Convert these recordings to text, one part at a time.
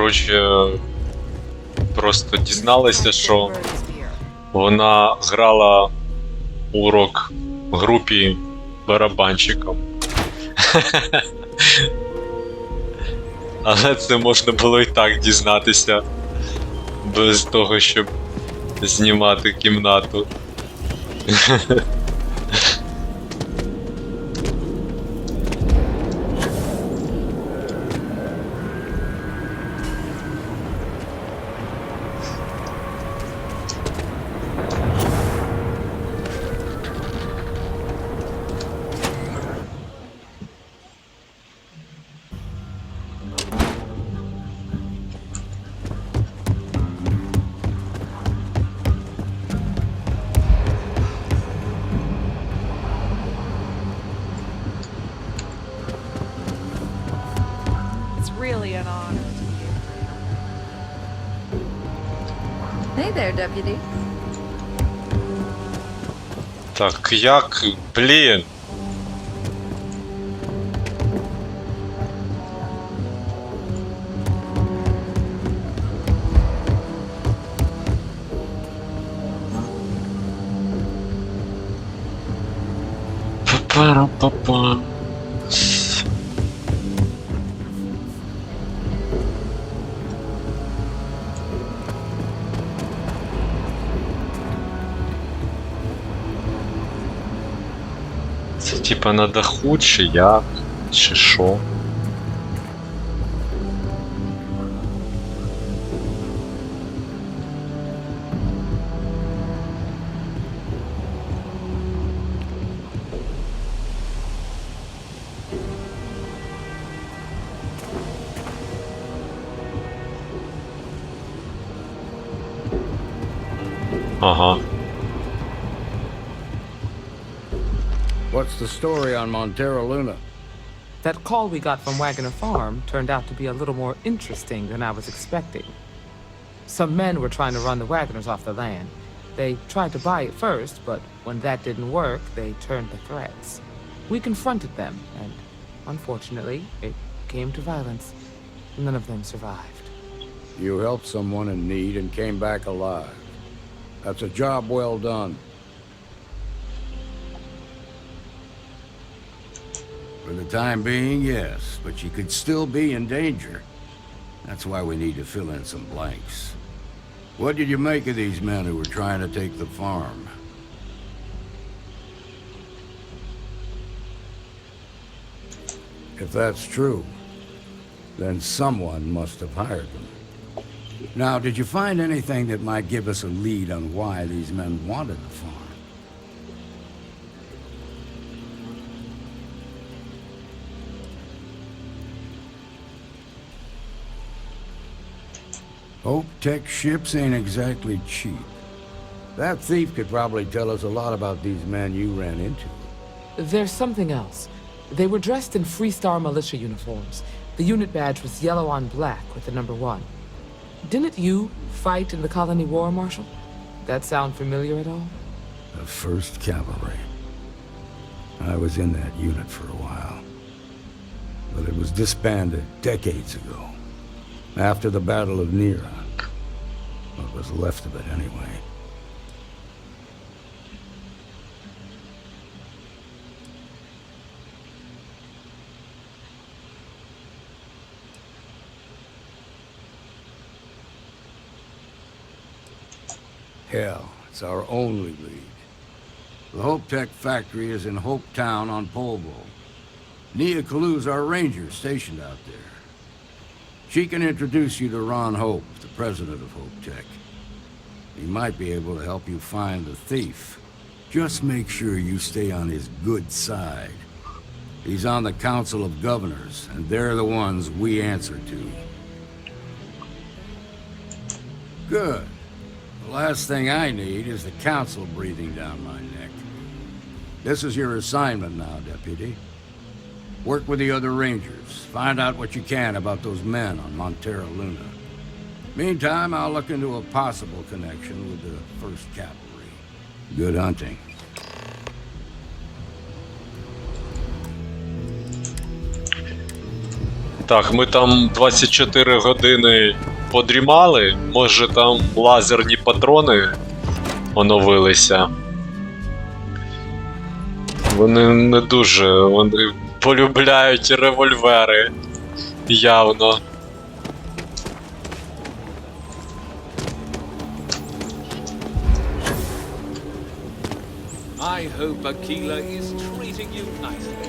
коротше, просто дізналася, що вона грала урок в групі барабанщиком. Але це можна було і так дізнатися, без того, щоб знімати кімнату. Really an honor to be here. Hey there, deputy. Так, як? Блін! Па-па-ра-па-па. Це типа на даху, чи як? Чи що? Ага. What's the story on Montero Luna? That call we got from Wagner Farm turned out to be a little more interesting than I was expecting. Some men were trying to run the Wagners off the land. They tried to buy it first, but when that didn't work, they turned to threats. We confronted them, and unfortunately, it came to violence. None of them survived. You helped someone in need and came back alive. That's a job well done. For the time being, yes, but you could still be in danger. That's why we need to fill in some blanks. What did you make of these men who were trying to take the farm? If that's true, then someone must have hired them. Now, did you find anything that might give us a lead on why these men wanted the farm? Hope Tech ships ain't exactly cheap. That thief could probably tell us a lot about these men you ran into. There's something else. They were dressed in Freestar militia uniforms. The unit badge was yellow on black with the number 1. Didn't you fight in the Colony War, Marshal? That sound familiar at all? The 1st Cavalry. I was in that unit for a while. But it was disbanded decades ago. After the Battle of Nera. What was left of it, anyway. Hell, it's our only lead. The Hope Tech factory is in Hope Town on Polvo. Nia Kalu's our ranger stationed out there. She can introduce you to Ron Hope, the president of Hope Tech. He might be able to help you find the thief. Just make sure you stay on his good side. He's on the Council of Governors, and they're the ones we answer to. Good. The last thing I need is the Council breathing down my neck. This is your assignment now, Deputy. Work with the other Rangers. Find out what you can about those men on Montero Luna. Meantime, I'll look into a possible connection with the 1st Cavalry. Good hunting. Так, ми там 24 години подрімали, може там лазерні патрони оновилися. Вони не дуже, вони полюбляють револьвери, явно. I hope Aquila is treating you nicely.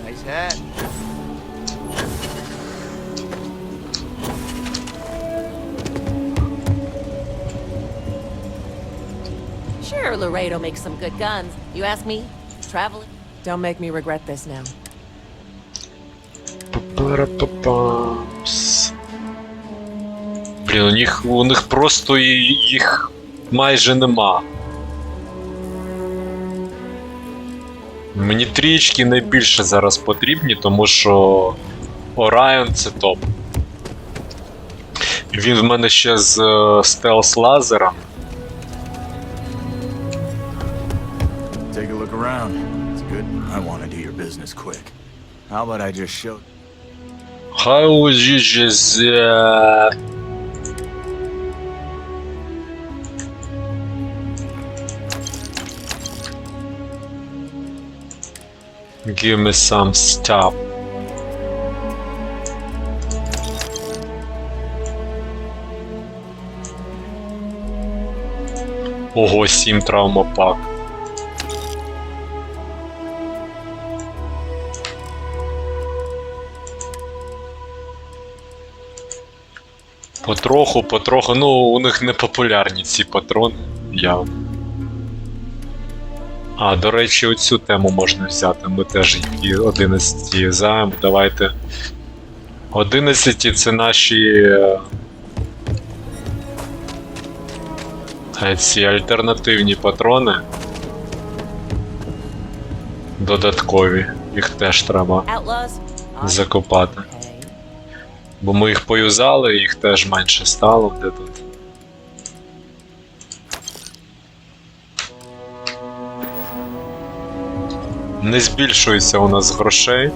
Nice hat. Sure, Laredo makes some good guns. You ask me, traveling. Don't make me regret this now. Папарапапамс. Блін, у них просто їх майже нема. Мені трієчки найбільше зараз потрібні, тому що Орайон це топ. Він в мене ще з стелс-лазером. Take a look around. It's good. I want to do your business quick. How about I just show... How would you just... Give me some stuff. Ого, 7 травмопак. Потроху, ну у них не популярні ці патрони, явно. А, до речі, оцю тему можна взяти, ми теж її 11 юзаємо, давайте. 11 це наші... ці альтернативні патрони. Додаткові, їх теж треба Outlaws? закопати. Okay. Бо ми їх поюзали, їх теж менше стало, де тут. Не збільшується у нас грошей.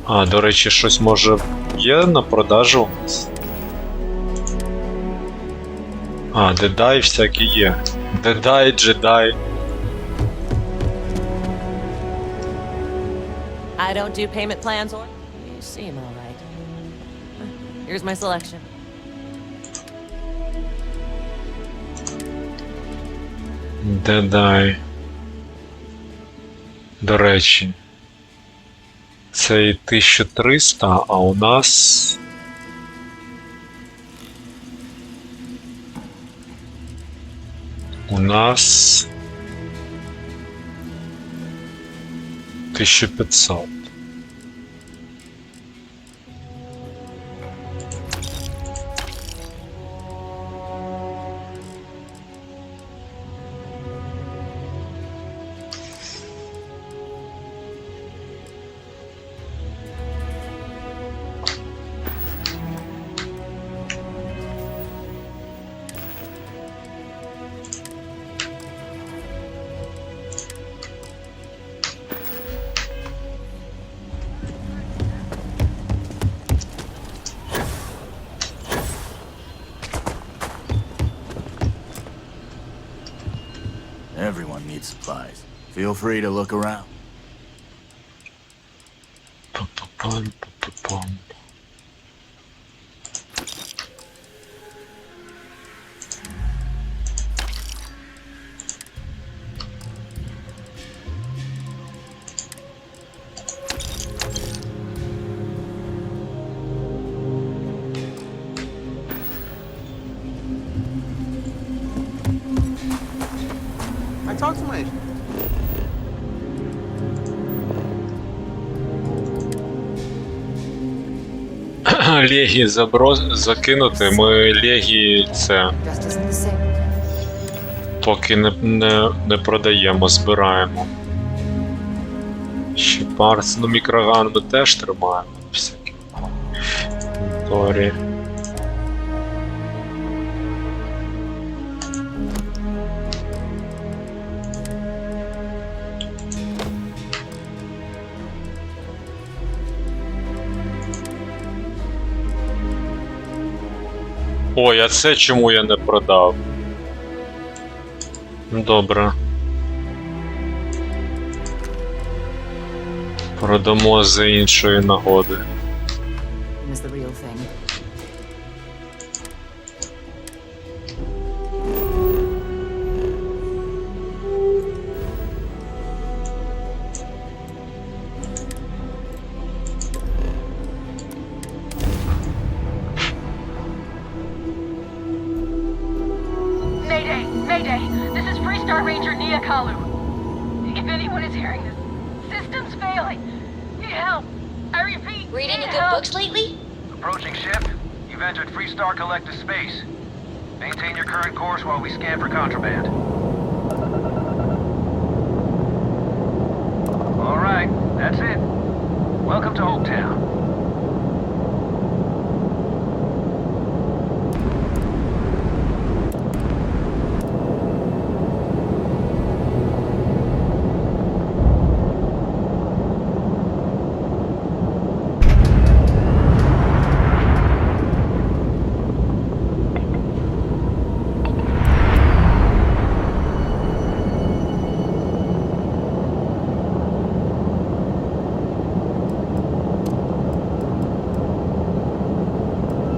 А, до речі, щось може є на продажу у нас. А, дедай всякі є. Дедай, джедай. I don't do payment plans or... You seem all right. Here's my selection. Дедай. До речі. Це 1300, а у нас... У нас... 1500. Everyone needs supplies. Feel free to look around. Па-па-пам, па-па-пам. I talked to my... Легі закинути, ми легі це Just isn't the same. поки не продаємо, збираємо. Ще парс, ну мікроган ми теж тримаємо. Всякі. Торі. Ой, а це чому я не продав? Добре. Продамо за іншої нагоди. Is the real thing. Mayday! Mayday! This is Freestar Ranger Nia Kalu. If anyone is hearing this, system's failing. Need help. I repeat, Read any need good help. books lately? Approaching ship. You've entered Freestar Collective space. Maintain your current course while we scan for contraband. All right, that's it. Welcome to Hopetown.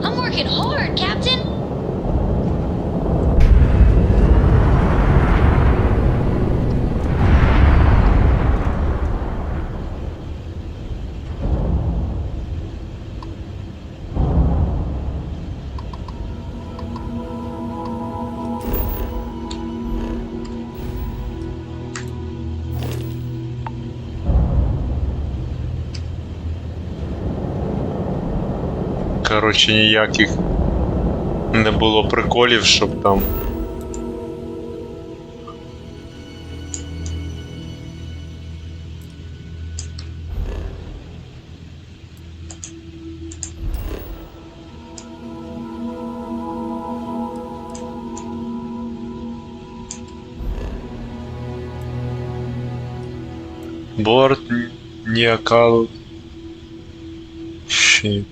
I'm working hard, Captain. Коротше, ніяких не було приколів, щоб там. Борт ніякал. Щит.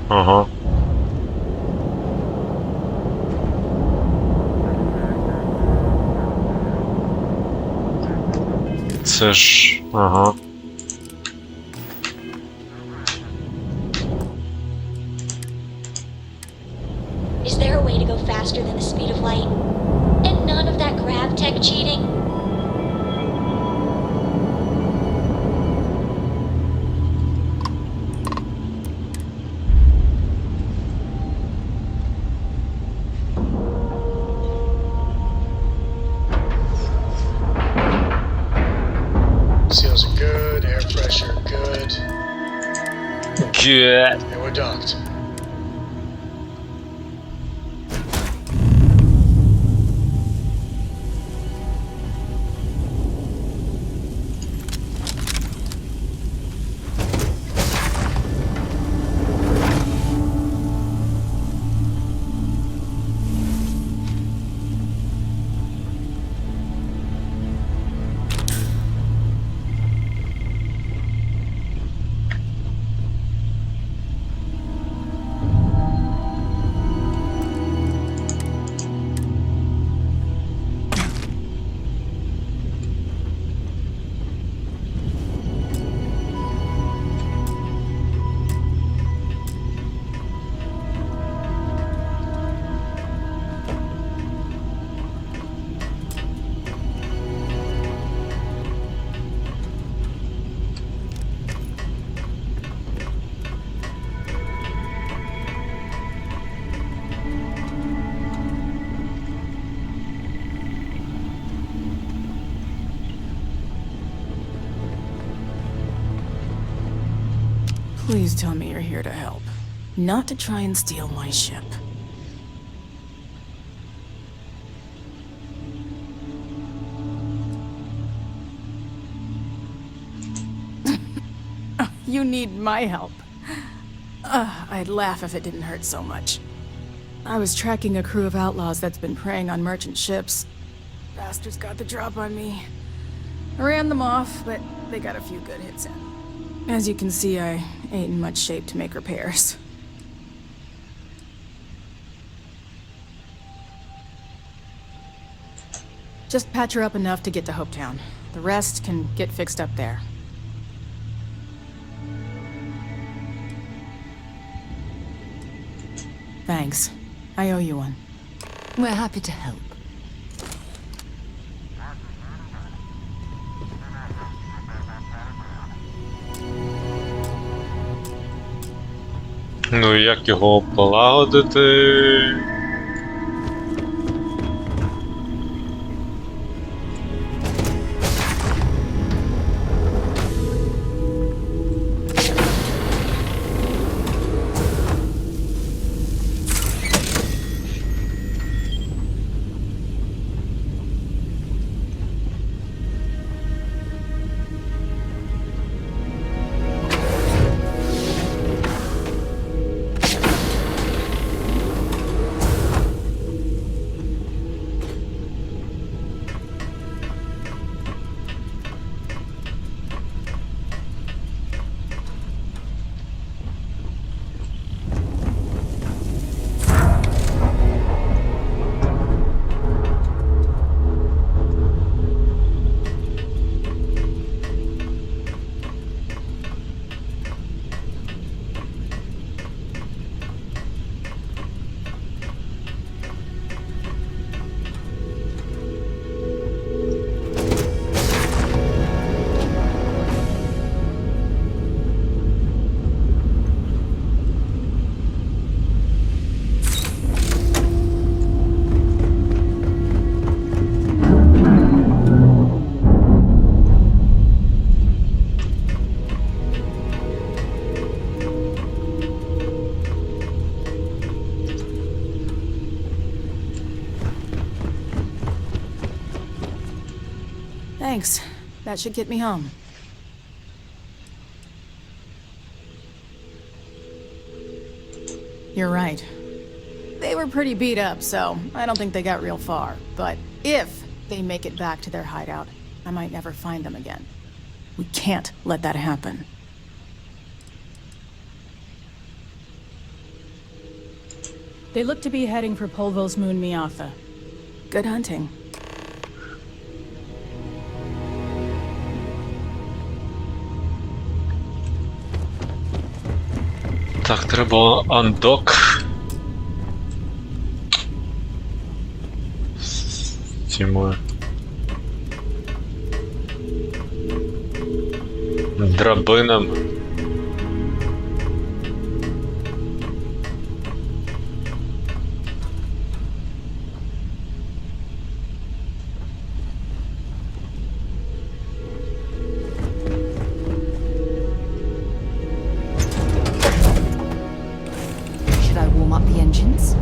Ага. Це ж... Ага. Is there a way to go faster than the speed of light? And none of that grav tech cheating? Seals are good, air pressure good, Good. and we're docked. Please tell me you're here to help, not to try and steal my ship. You need my help. I'd laugh if it didn't hurt so much. I was tracking a crew of outlaws that's been preying on merchant ships. Bastards got the drop on me. I ran them off, but they got a few good hits in. As you can see, I ain't in much shape to make repairs. Just patch her up enough to get to Hopetown. The rest can get fixed up there. Thanks. I owe you one. We're happy to help. Ну, як його полагодити? Thanks. That should get me home. You're right. They were pretty beat up, so I don't think they got real far. But if they make it back to their hideout, I might never find them again. We can't let that happen. They look to be heading for Polvo's moon Miatha. Good hunting. Так, треба андок. Цими драбинами. Should I warm up the engines?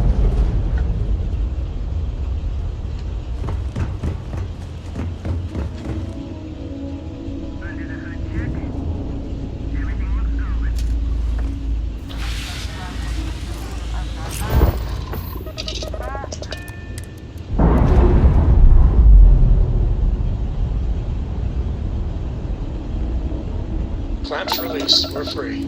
Clamps released. We're free.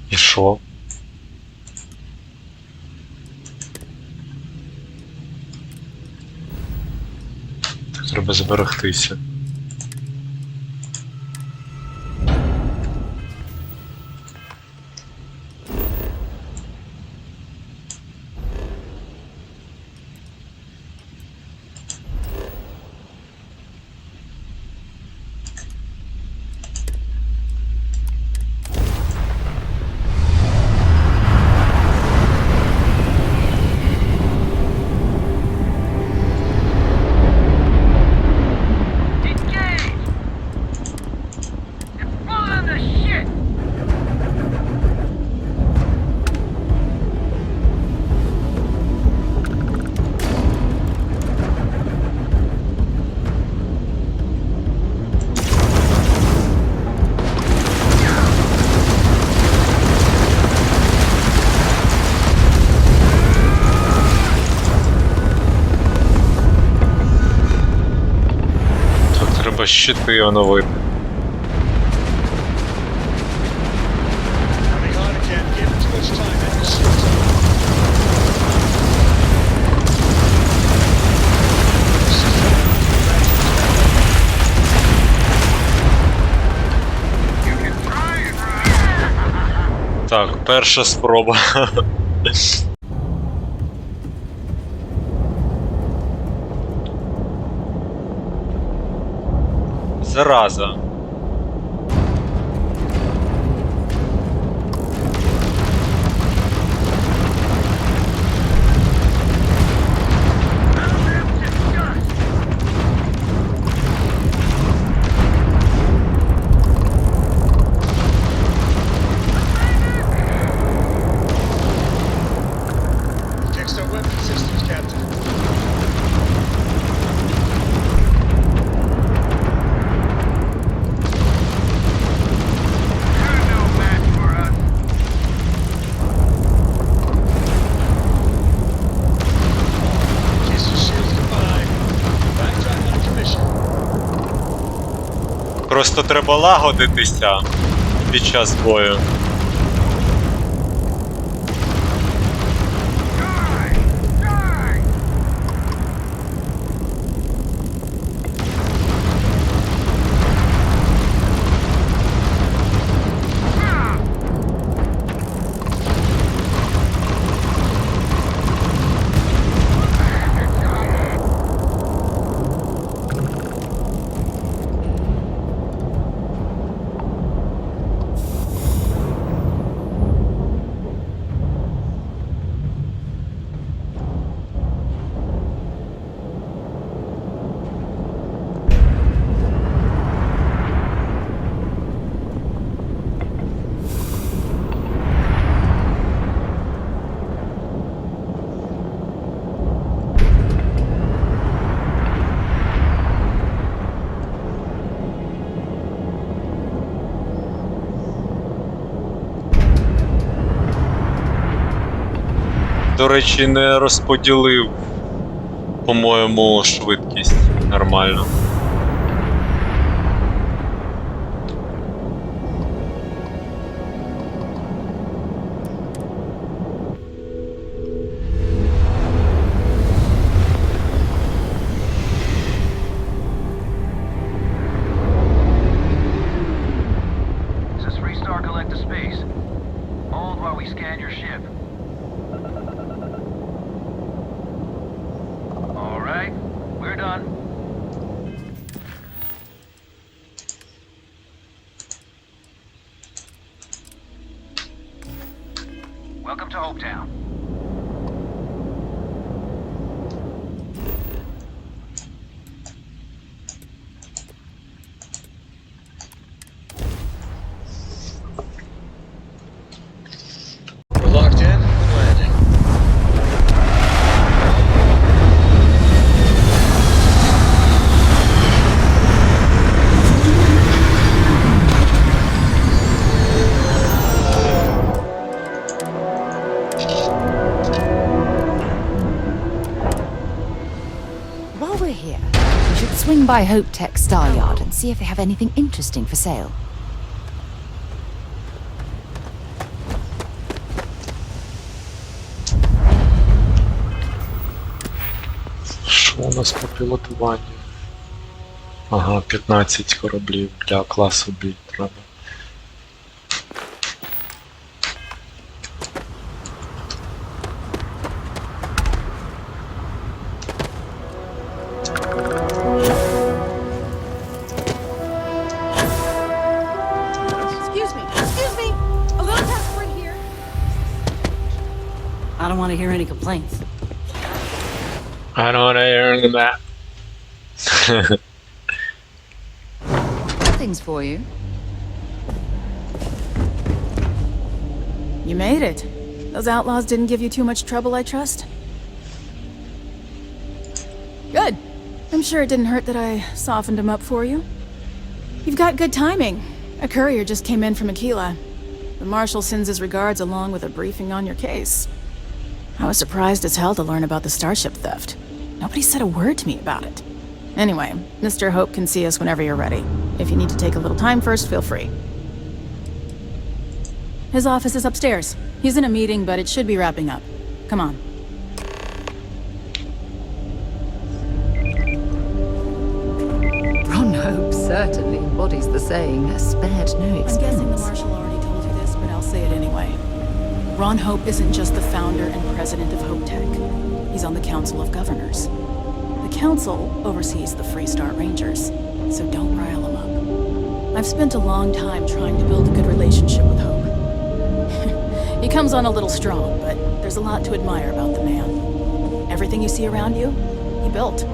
І що? Так, треба зберегтися. Треба щити оновити. Coming on again. Give it too much time and you'll see. Так, перша спроба. Зараза. Fixed our weapon systems, Captain. Kiss your shields goodbye. Backtrack on commission. Просто треба лагодитися під час бою. До речі, не розподілив, по-моєму, швидкість нормально. This is Freestar Collective Space. Hold while we scan your ship. All right, we're done. Welcome to Hopetown. We're locked in and landing. While we're here, we should swing by Hope Tech Star Yard and see if they have anything interesting for sale. Що у нас по пілотуванню? Ага, 15 кораблів для класу B треба. Excuse me! A little passport here. I don't want to hear any complaints. I don't wanna hear the map. Things for you. You made it. Those outlaws didn't give you too much trouble, I trust? Good. I'm sure it didn't hurt that I softened them up for you. You've got good timing. A courier just came in from Aquila. The Marshal sends his regards along with a briefing on your case. I was surprised as hell to learn about the starship theft. Nobody said a word to me about it. Anyway, Mr. Hope can see us whenever you're ready. If you need to take a little time first, feel free. His office is upstairs. He's in a meeting, but it should be wrapping up. Come on. Ron Hope certainly embodies the saying, spared no expense. I'm guessing the Marshal already told you this, but I'll say it anyway. Ron Hope isn't just the founder and president of Hope Tech. He's on the Council of Governors. The Council oversees the Freestar Rangers, so don't rile him up. I've spent a long time trying to build a good relationship with Hope. He comes on a little strong, but there's a lot to admire about the man. Everything you see around you, he built.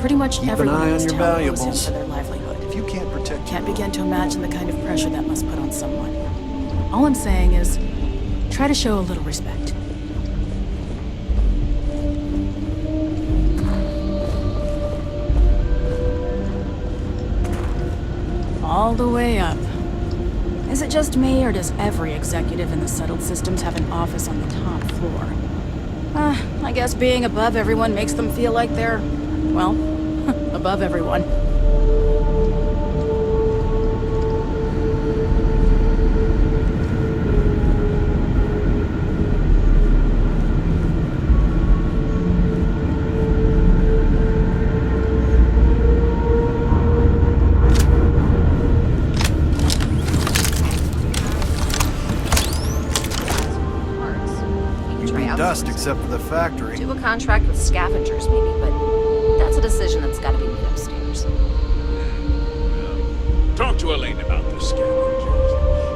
Pretty much everyone in this town owes him for their livelihood. If you can't protect... Can't begin to imagine the kind of pressure that must put on someone. All I'm saying is, try to show a little respect. All the way up. Is it just me, or does every executive in the settled systems have an office on the top floor? I guess being above everyone makes them feel like they're, well, above everyone. Dust except for the factory. Do a contract with scavengers, maybe, but that's a decision that's got to be made upstairs. Talk to Elaine about the scavengers.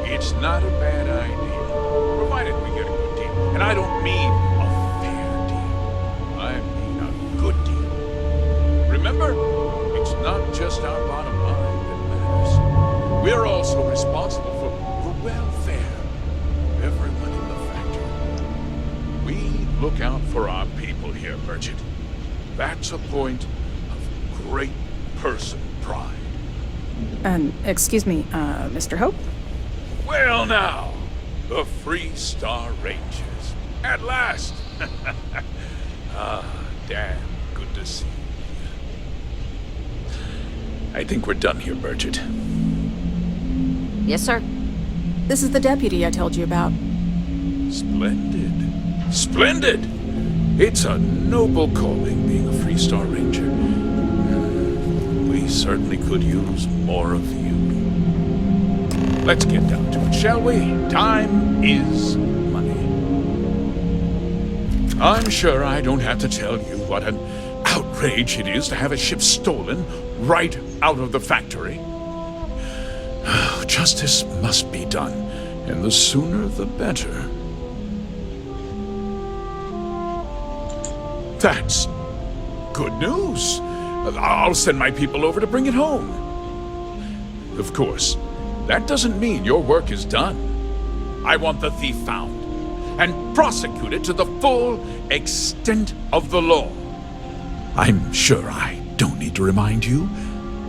It's not a bad idea, provided we get a good deal. And I don't mean a fair deal. I mean a good deal. Remember, it's not just our bottom line that matters. We're also responsible for the welfare of everyone in the factory. We look out for our people here, Merchant. That's a point of great personal pride. Excuse me, Mr. Hope? Well now, the Freestar Rangers. At last! Damn good to see you. I think we're done here, Merchant. Yes, sir. This is the deputy I told you about. Splendid. Splendid! It's a noble calling being a Freestar Ranger. We certainly could use more of you. Let's get down to it, shall we? Time is money. I'm sure I don't have to tell you what an outrage it is to have a ship stolen right out of the factory. Justice must be done, and the sooner the better. That's good news. I'll send my people over to bring it home. Of course, that doesn't mean your work is done. I want the thief found and prosecuted to the full extent of the law. I'm sure I don't need to remind you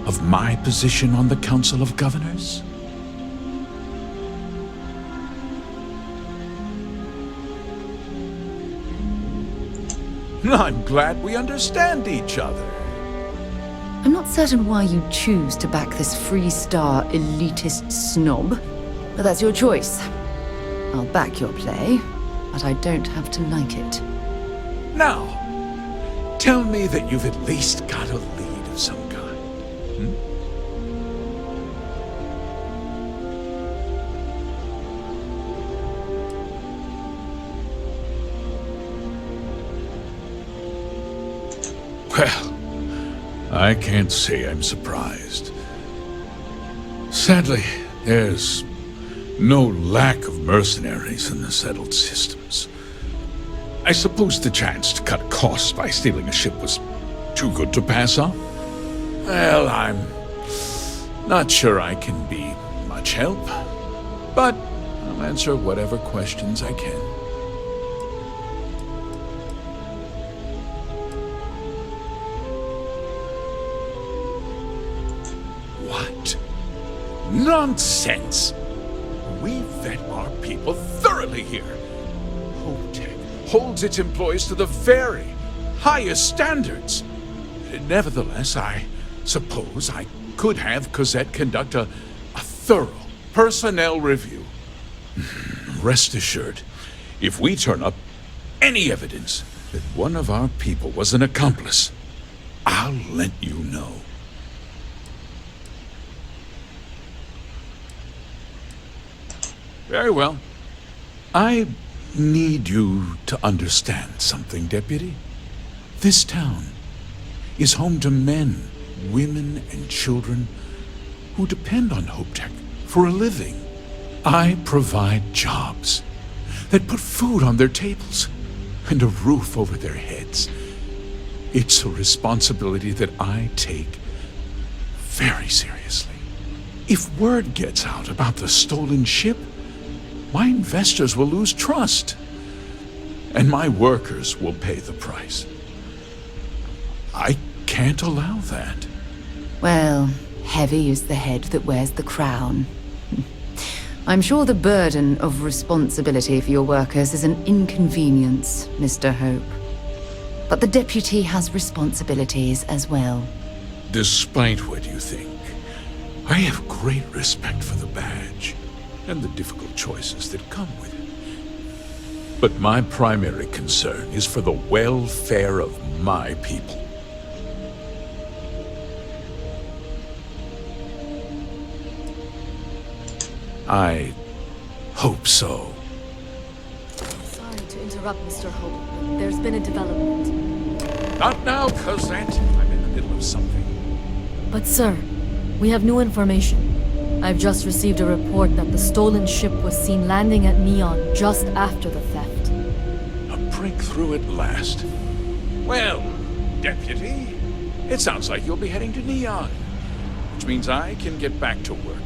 of my position on the Council of Governors. I'm glad we understand each other. I'm not certain why you choose to back this Freestar elitist snob, but that's your choice. I'll back your play, but I don't have to like it. Now, tell me that you've at least got a lead of some kind. Well, I can't say I'm surprised. Sadly, there's no lack of mercenaries in the settled systems. I suppose the chance to cut costs by stealing a ship was too good to pass up? Well, I'm not sure I can be much help, but I'll answer whatever questions I can. What? Nonsense! We vet our people thoroughly here. Hope Tech holds its employees to the very highest standards. Nevertheless, I suppose I could have Cosette conduct a thorough personnel review. Rest assured, if we turn up any evidence that one of our people was an accomplice, I'll let you know. Very well. I need you to understand something, Deputy. This town is home to men, women, and children who depend on HopeTech for a living. I provide jobs that put food on their tables and a roof over their heads. It's a responsibility that I take very seriously. If word gets out about the stolen ship, my investors will lose trust, and my workers will pay the price. I can't allow that. Well, heavy is the head that wears the crown. I'm sure the burden of responsibility for your workers is an inconvenience, Mr. Hope. But the deputy has responsibilities as well. Despite what you think, I have great respect for the badge and the difficult choices that come with it. But my primary concern is for the welfare of my people. I hope so. Sorry to interrupt, Mr. Hope, but there's been a development. Not now, Cosette. I'm in the middle of something. But sir, we have new information. I've just received a report that the stolen ship was seen landing at Neon just after the theft. A breakthrough at last. Well, Deputy, it sounds like you'll be heading to Neon, which means I can get back to work.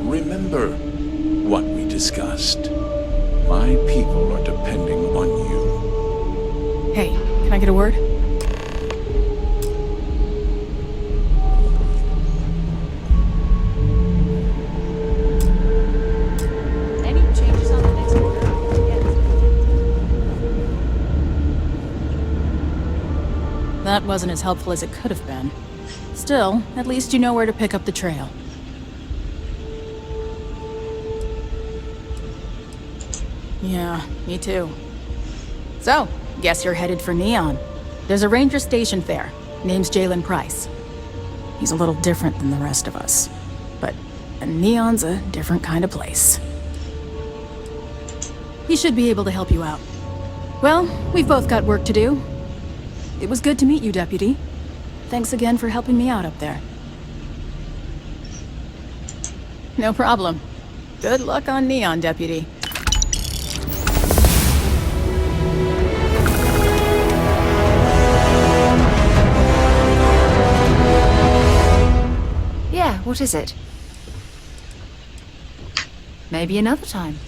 Remember what we discussed. My people are depending on you. Hey, can I get a word? Any changes on the next order? That wasn't as helpful as it could have been. Still, at least you know where to pick up the trail. Yeah, me too. So, guess you're headed for Neon. There's a ranger stationed there. Name's Jalen Price. He's a little different than the rest of us. But Neon's a different kind of place. He should be able to help you out. Well, we've both got work to do. It was good to meet you, Deputy. Thanks again for helping me out up there. No problem. Good luck on Neon, Deputy. Yeah, what is it? Maybe another time.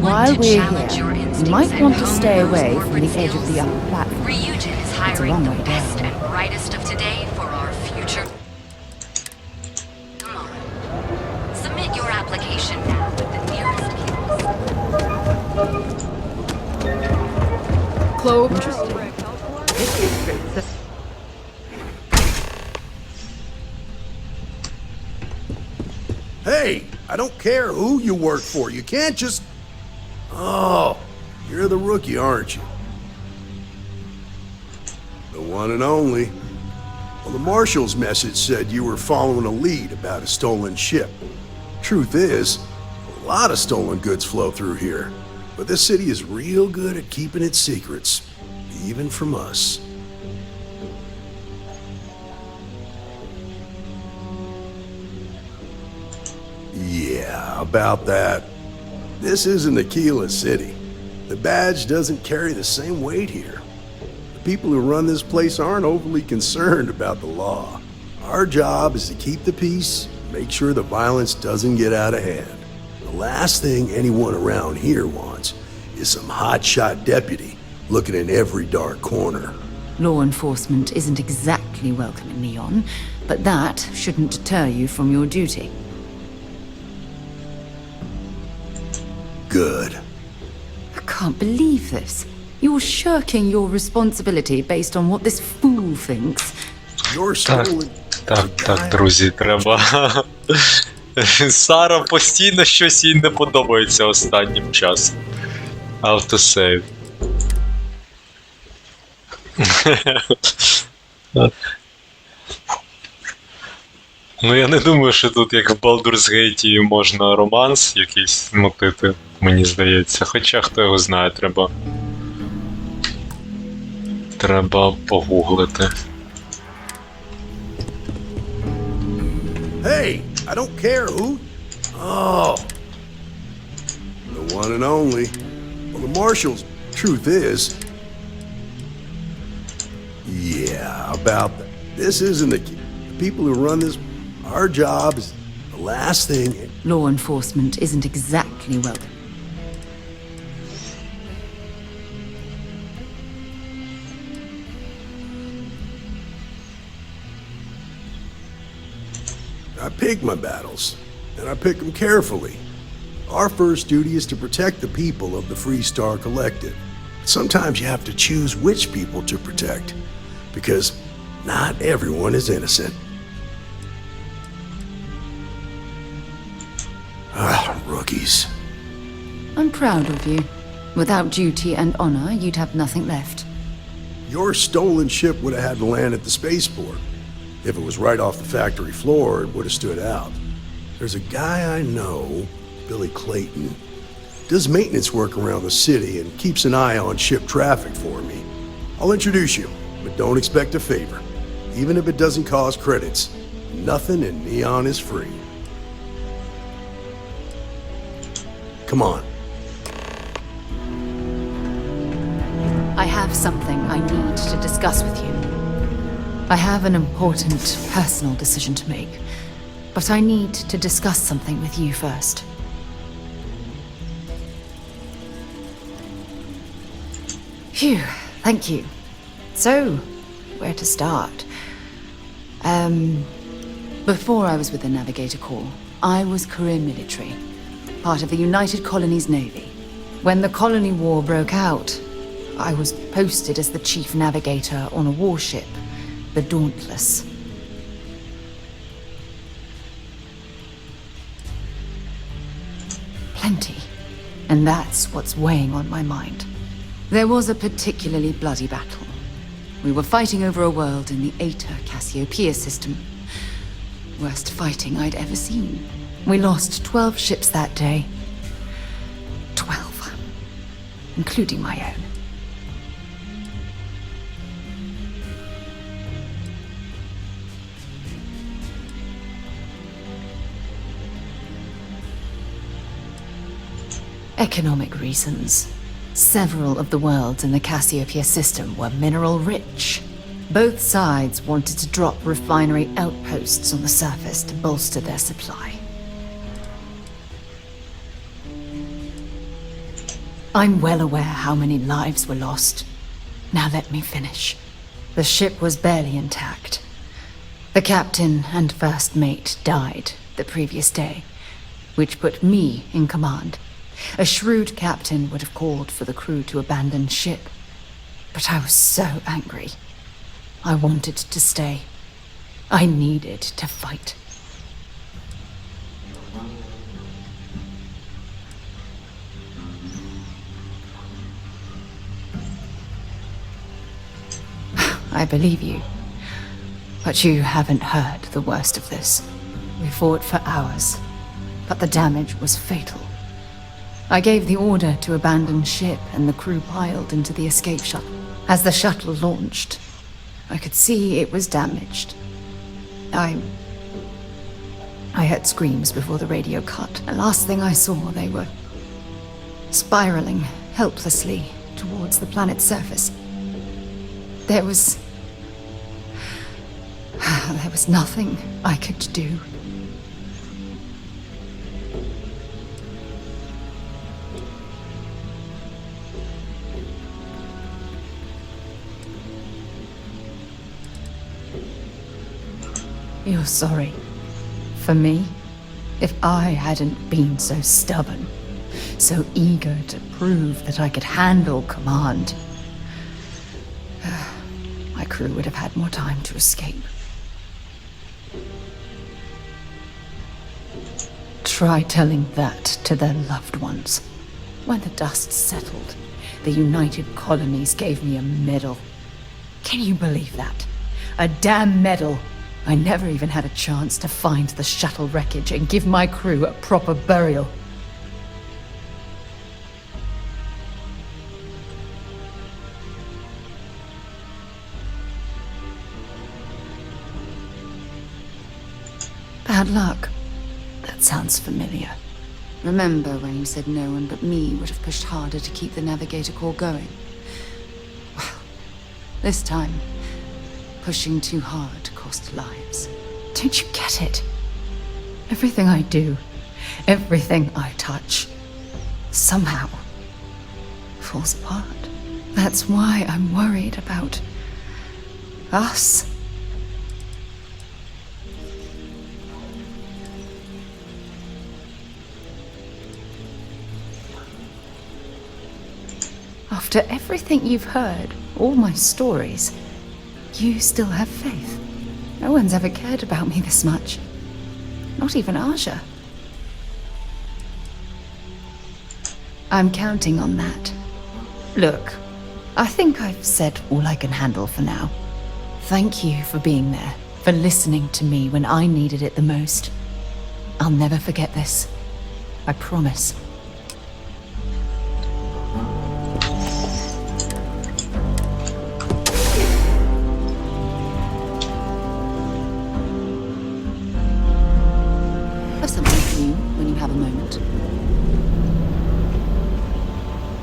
While we're here, you might want to stay away from the edge of the upper platform. Ryujin is hiring the best and brightest of today for our future. Come on. Submit your application now with the nearest campus. Clove. Hey, I don't care who you work for. You can't just... Oh, you're the rookie, aren't you? The one and only. Well, the marshal's message said you were following a lead about a stolen ship. Truth is, a lot of stolen goods flow through here. But this city is real good at keeping its secrets, even from us. Yeah, about that. This isn't Aquila City. The badge doesn't carry the same weight here. people who run this place aren't overly concerned about the law. Our job is to keep the peace, make sure the violence doesn't get out of hand. The last thing anyone around here wants is some hotshot deputy looking in every dark corner. Law enforcement isn't exactly welcome in Neon, but that shouldn't deter you from your duty. Good. I can't believe this. You're shirking your responsibility based on what this fool thinks. You're stolen. Так, друзі, треба. Сара постійно щось їй не подобається останнім часом. Автосейв. Ну я не думаю, що тут як в Baldur's Gate можна романс якийсь мотити, мені здається. Хоча хто його знає, треба погуглити. Hey, I don't care who. Oh. The one and only. Well, the marshals. Truth is. Yeah, about that. This isn't the people who run this. Our job is the last thing. Law enforcement isn't exactly welcome. I pick my battles, and I pick them carefully. Our first duty is to protect the people of the Free Star Collective. Sometimes you have to choose which people to protect, because not everyone is innocent. Rookies. I'm proud of you. Without duty and honor, you'd have nothing left. Your stolen ship would have had to land at the spaceport. If it was right off the factory floor, it would have stood out. There's a guy I know, Billy Clayton, does maintenance work around the city and keeps an eye on ship traffic for me. I'll introduce you, but don't expect a favor. Even if it doesn't cause credits, nothing in Neon is free. Come on. I have something I need to discuss with you. I have an important personal decision to make, but I need to discuss something with you first. Phew, thank you. So, where to start? Before I was with the Navigator Corps, I was career military, part of the United Colonies Navy. When the Colony War broke out, I was posted as the chief navigator on a warship, the Dauntless. Plenty. And that's what's weighing on my mind. There was a particularly bloody battle. We were fighting over a world in the Eta Cassiopeia system. Worst fighting I'd ever seen. We lost 12 ships that day. 12. Including my own. Economic reasons. Several of the worlds in the Cassiopeia system were mineral rich. Both sides wanted to drop refinery outposts on the surface to bolster their supply. I'm well aware how many lives were lost. Now let me finish. The ship was barely intact. The captain and first mate died the previous day, which put me in command. A shrewd captain would have called for the crew to abandon ship, but I was so angry. I wanted to stay. I needed to fight. I believe you, but you haven't heard the worst of this. We fought for hours, but the damage was fatal. I gave the order to abandon ship and the crew piled into the escape shuttle. As the shuttle launched, I could see it was damaged. I heard screams before the radio cut, and last thing I saw, they were spiraling helplessly towards the planet's surface. There was nothing I could do. You're sorry. For me? If I hadn't been so stubborn, so eager to prove that I could handle command, my crew would have had more time to escape. Try telling that to their loved ones. When the dust settled, the United Colonies gave me a medal. Can you believe that? A damn medal! I never even had a chance to find the shuttle wreckage and give my crew a proper burial. Bad luck. That sounds familiar. Remember when you said no one but me would have pushed harder to keep the Navigator Corps going? Well, this time, pushing too hard cost lives. Don't you get it? Everything I do, everything I touch, somehow falls apart. That's why I'm worried about us. After everything you've heard, all my stories, you still have faith. No one's ever cared about me this much. Not even Aja. I'm counting on that. Look, I think I've said all I can handle for now. Thank you for being there, for listening to me when I needed it the most. I'll never forget this. I promise. I've something for you when you have a moment.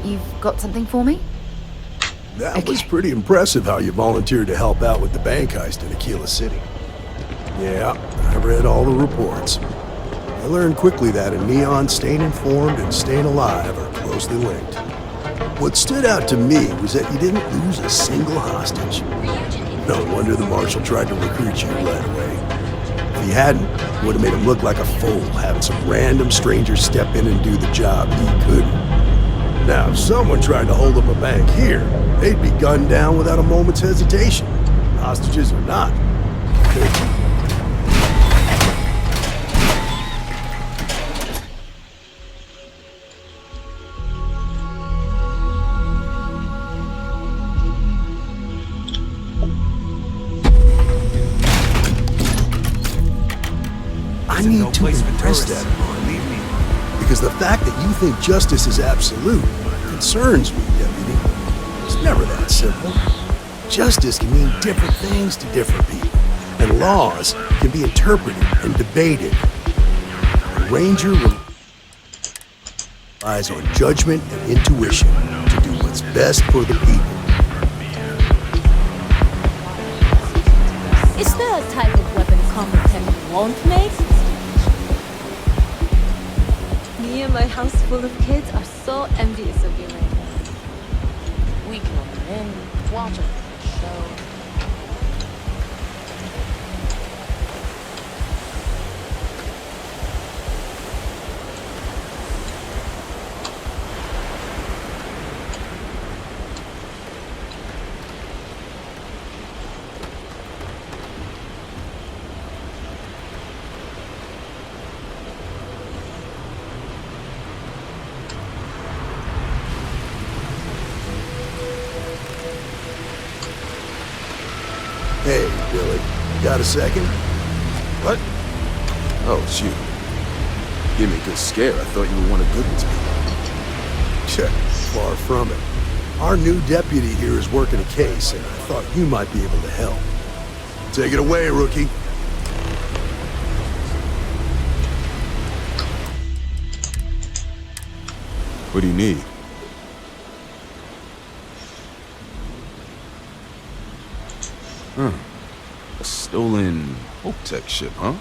You've got something for me? That was pretty impressive how you volunteered to help out with the bank heist in Aquila City. Yeah, I read all the reports. I learned quickly that in Neon, staying informed and staying alive are closely linked. What stood out to me was that you didn't lose a single hostage. No wonder the Marshal tried to recruit you right away. If he hadn't, it would have made him look like a fool, having some random stranger step in and do the job he couldn't. Now, if someone tried to hold up a bank here, they'd be gunned down without a moment's hesitation. Hostages or not. I need to impress that upon you. Because the fact that you think justice is absolute concerns me, Deputy. It's never that simple. Justice can mean different things to different people, and laws can be interpreted and debated. A ranger relies on judgment and intuition to do what's best for the people. Is there a type of weapon combat won't make? Me and my house full of kids are so envious of you right now. We can come in, watch a show. Hey, Billy, got a second? What? Oh, shoot. Give me a good scare. I thought you were one of Goodman's people. Far from it. Our new deputy here is working a case, and I thought you might be able to help. Take it away, rookie. What do you need? A stolen Hope-Tech ship, huh?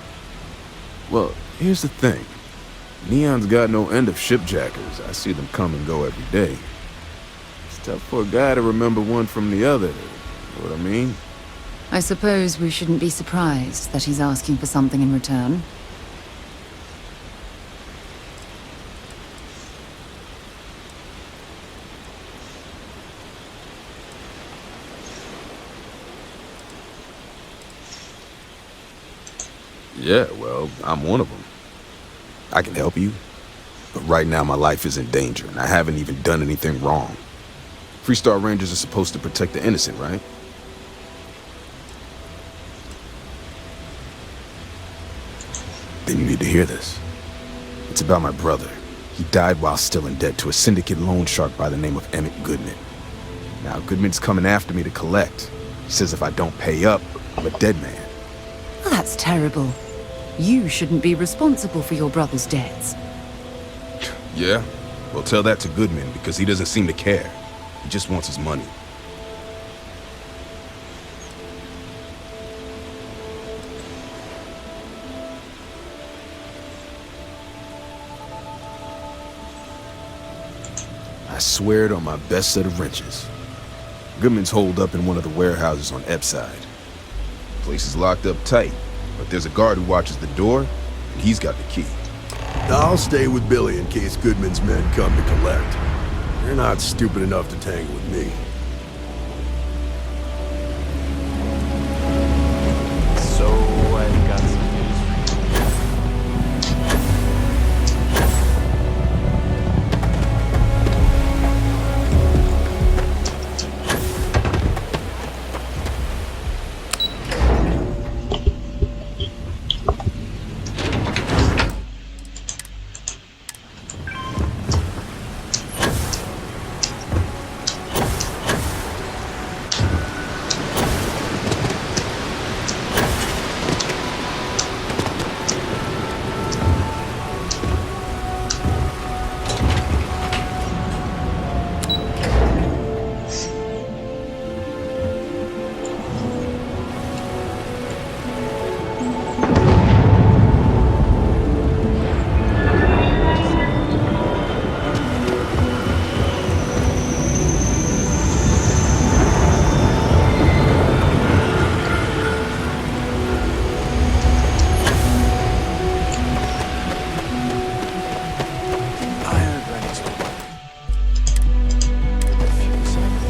Well, here's the thing. Neon's got no end of shipjackers. I see them come and go every day. It's tough for a guy to remember one from the other. You know what I mean? I suppose we shouldn't be surprised that he's asking for something in return. Yeah, well, I'm one of them. I can help you, but right now my life is in danger, and I haven't even done anything wrong. Freestar Rangers are supposed to protect the innocent, right? Then you need to hear this. It's about my brother. He died while still in debt to a syndicate loan shark by the name of Emmett Goodman. Now, Goodman's coming after me to collect. He says if I don't pay up, I'm a dead man. Well, that's terrible. You shouldn't be responsible for your brother's debts. Yeah? Well, tell that to Goodman, because he doesn't seem to care. He just wants his money. I swear it on my best set of wrenches. Goodman's holed up in one of the warehouses on Epside. Place is locked up tight, but there's a guard who watches the door, and he's got the key. I'll stay with Billy in case Goodman's men come to collect. They're not stupid enough to tangle with me. So, I've got some news for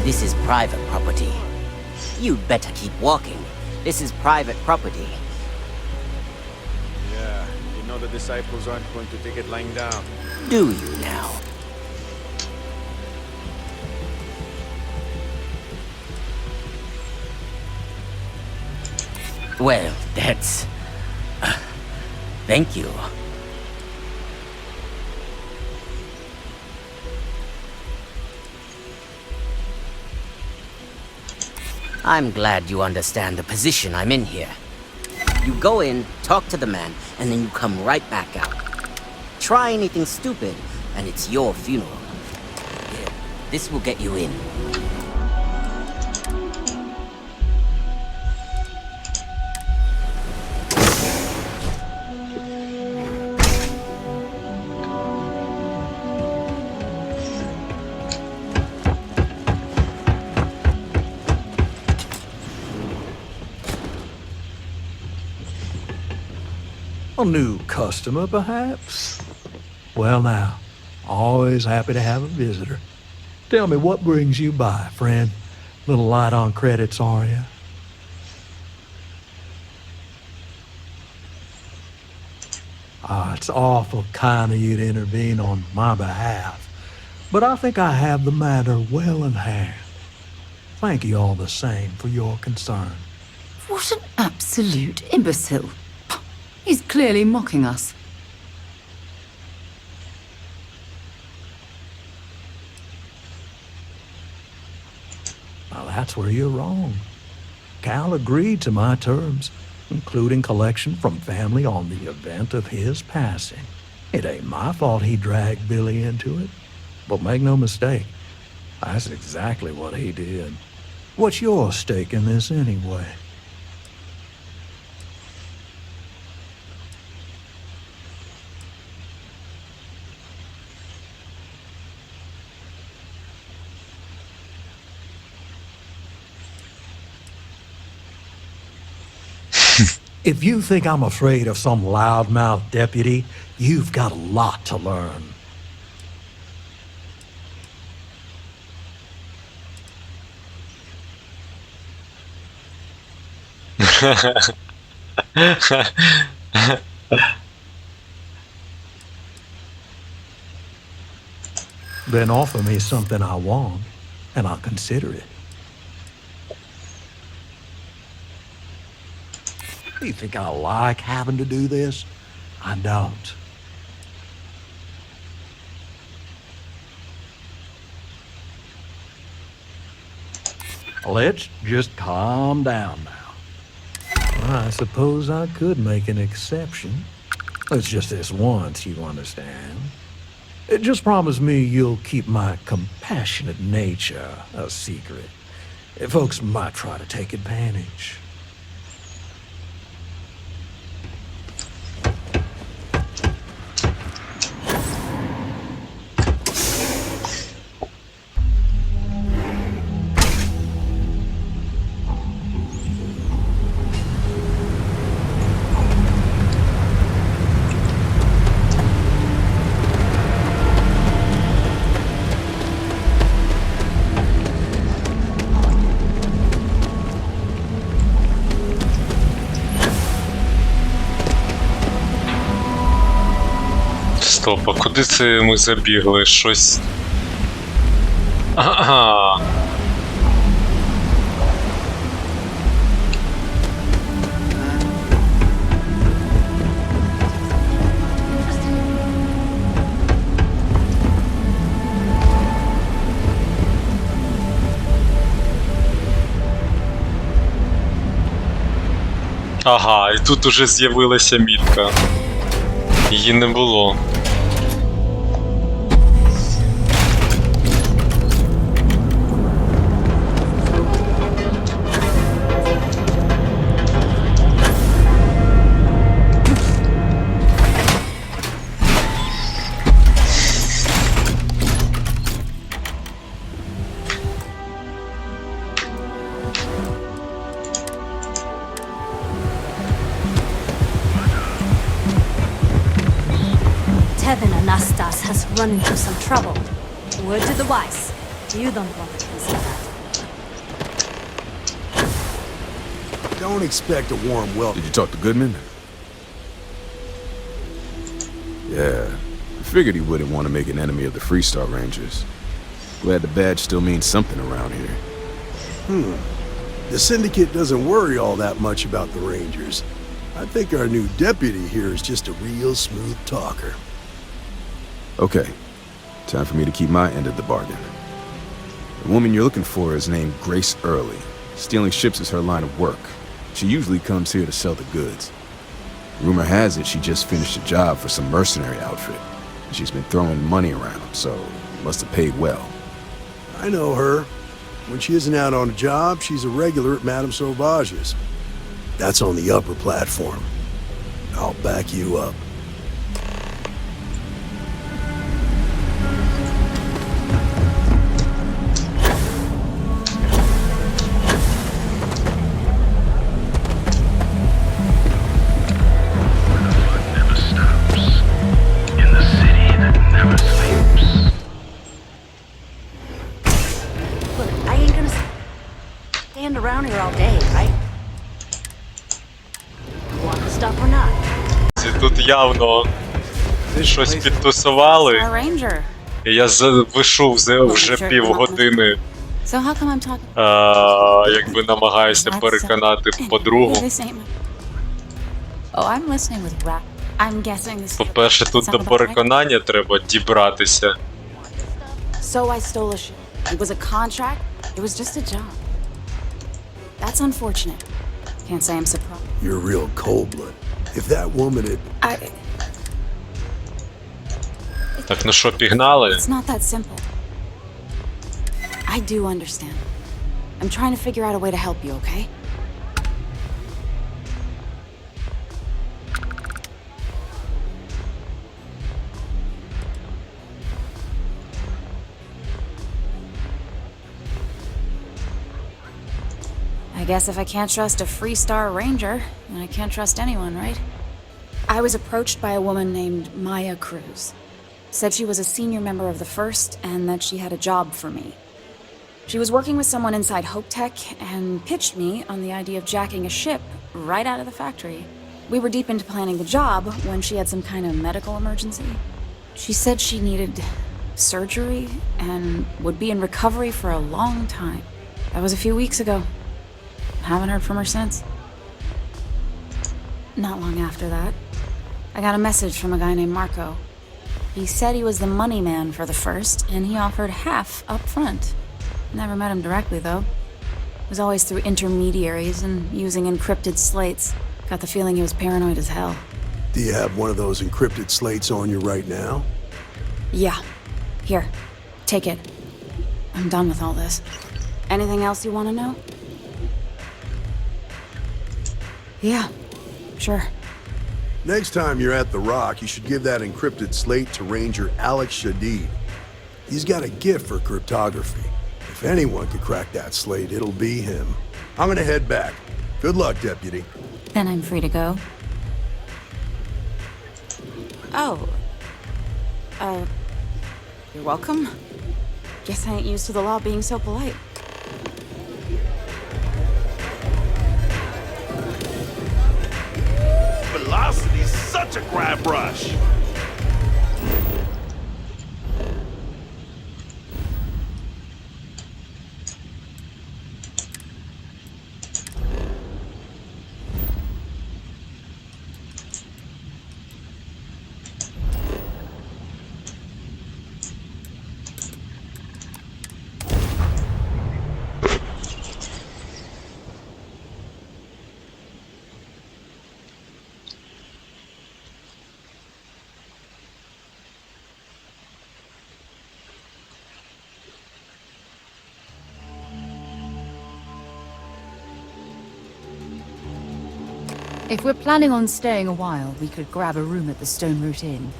This is private property. You'd better keep walking. This is private property. Yeah, you know the disciples aren't going to take it lying down. Do you now? Well, that's... thank you. I'm glad you understand the position I'm in here. You go in, talk to the man, and then you come right back out. Try anything stupid, and it's your funeral. Here, this will get you in. A new customer, perhaps? Well now, always happy to have a visitor. Tell me, what brings you by, friend? Little light on credits, are you? It's awful kind of you to intervene on my behalf, but I think I have the matter well in hand. Thank you all the same for your concern. What an absolute imbecile. He's clearly mocking us. Now that's where you're wrong. Cal agreed to my terms, including collection from family on the event of his passing. It ain't my fault he dragged Billy into it. But make no mistake, that's exactly what he did. What's your stake in this anyway? If you think I'm afraid of some loudmouth deputy, you've got a lot to learn. Then offer me something I want, and I'll consider it. You think I like having to do this? I don't. Let's just calm down now. I suppose I could make an exception. It's just this once, you understand. Just promise me you'll keep my compassionate nature a secret. Folks might try to take advantage. Стоп, а куди це ми забігли? Щось... Ага. Ага, і тут уже з'явилася мітка. Її не було. Anastas has run into some trouble. Word to the wise. You don't want to consider that. Don't expect a warm welcome. Did you talk to Goodman? Yeah, I figured he wouldn't want to make an enemy of the Freestar Rangers. Glad the badge still means something around here. The Syndicate doesn't worry all that much about the Rangers. I think our new deputy here is just a real smooth talker. Okay, time for me to keep my end of the bargain. The woman you're looking for is named Grace Early. Stealing ships is her line of work. She usually comes here to sell the goods. Rumor has it she just finished a job for some mercenary outfit. She's been throwing money around, so must have paid well. I know her. When she isn't out on a job, she's a regular at Madame Sauvage's. That's on the upper platform. I'll back you up. Around here all day, right? Want to stop or not? Тут явно щось підтусували. І я вийшов вже півгодини. Якби намагаюся переконати подругу. По-перше, тут до переконання треба дібратися. So I stole a ship. It was a contract. It was just a job. That's unfortunate. Can't say I'm surprised. You're real cold-blooded. If that woman had... Так, ну що, пігнали? It's not that simple. I do understand. I'm trying to figure out a way to help you, okay? I guess if I can't trust a Freestar Ranger, then I can't trust anyone, right? I was approached by a woman named Maya Cruz. Said she was a senior member of the First and that she had a job for me. She was working with someone inside Hope Tech and pitched me on the idea of jacking a ship right out of the factory. We were deep into planning the job when she had some kind of medical emergency. She said she needed surgery and would be in recovery for a long time. That was a few weeks ago. Haven't heard from her since. Not long after that, I got a message from a guy named Marco. He said he was the money man for the First, and he offered half up front. Never met him directly, though. It was always through intermediaries and using encrypted slates. Got the feeling he was paranoid as hell. Do you have one of those encrypted slates on you right now? Yeah. Here, take it. I'm done with all this. Anything else you want to know? Yeah, sure. Next time you're at the Rock, you should give that encrypted slate to Ranger Alex Shadid. He's got a gift for cryptography. If anyone could crack that slate, it'll be him. I'm gonna head back. Good luck, Deputy. Then I'm free to go. Oh. You're welcome. Guess I ain't used to the law being so polite. Velocity's such a grab rush. If we're planning on staying a while, we could grab a room at the Stone Root Inn.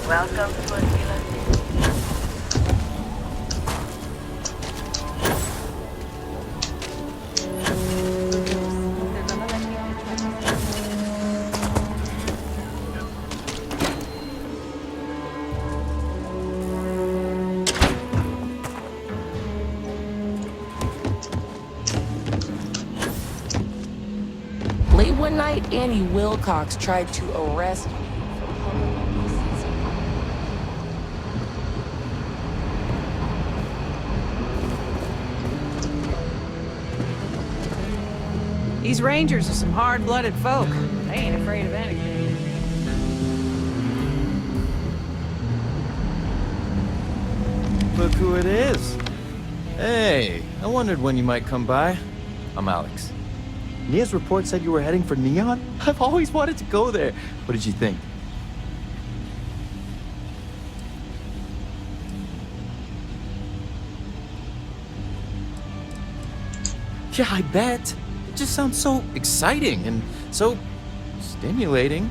Welcome to a Late one night, Annie Wilcox tried to arrest me. These Rangers are some hard-blooded folk. They ain't afraid of anything. Look who it is. Hey, I wondered when you might come by. I'm Alex. Nia's report said you were heading for Neon? I've always wanted to go there. What did you think? Yeah, I bet. It just sounds so exciting and so stimulating.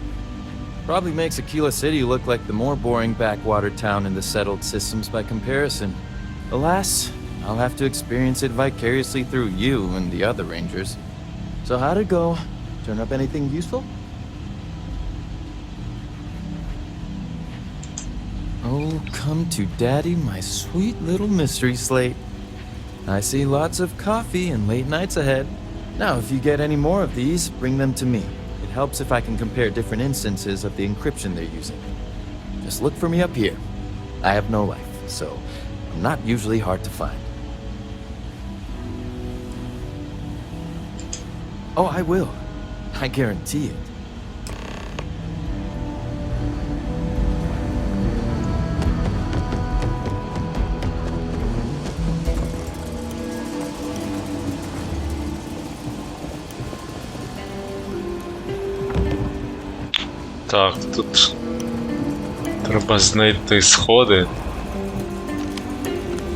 Probably makes Aquila City look like the more boring backwater town in the settled systems by comparison. Alas, I'll have to experience it vicariously through you and the other Rangers. So how'd it go? Turn up anything useful? Oh, come to Daddy, my sweet little mystery slate. I see lots of coffee and late nights ahead. Now, if you get any more of these, bring them to me. It helps if I can compare different instances of the encryption they're using. Just look for me up here. I have no life, so I'm not usually hard to find. Oh, I will. I guarantee it. Так, тут Треба знайти сходи.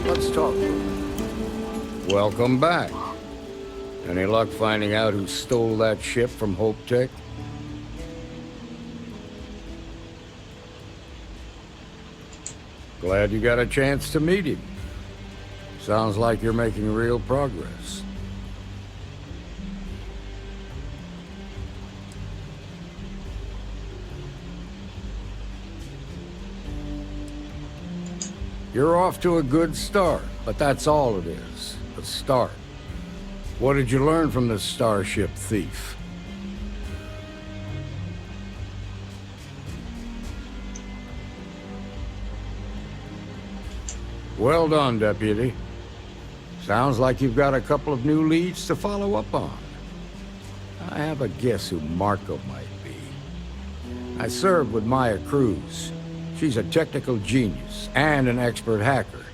Let's talk. Welcome back. Any luck finding out who stole that ship from Hope Tech? Glad you got a chance to meet him. Sounds like you're making real progress. You're off to a good start, but that's all it is, a start. What did you learn from this starship thief? Well done, Deputy. Sounds like you've got a couple of new leads to follow up on. I have a guess who Marco might be. I served with Maya Cruz. She's a technical genius and an expert hacker.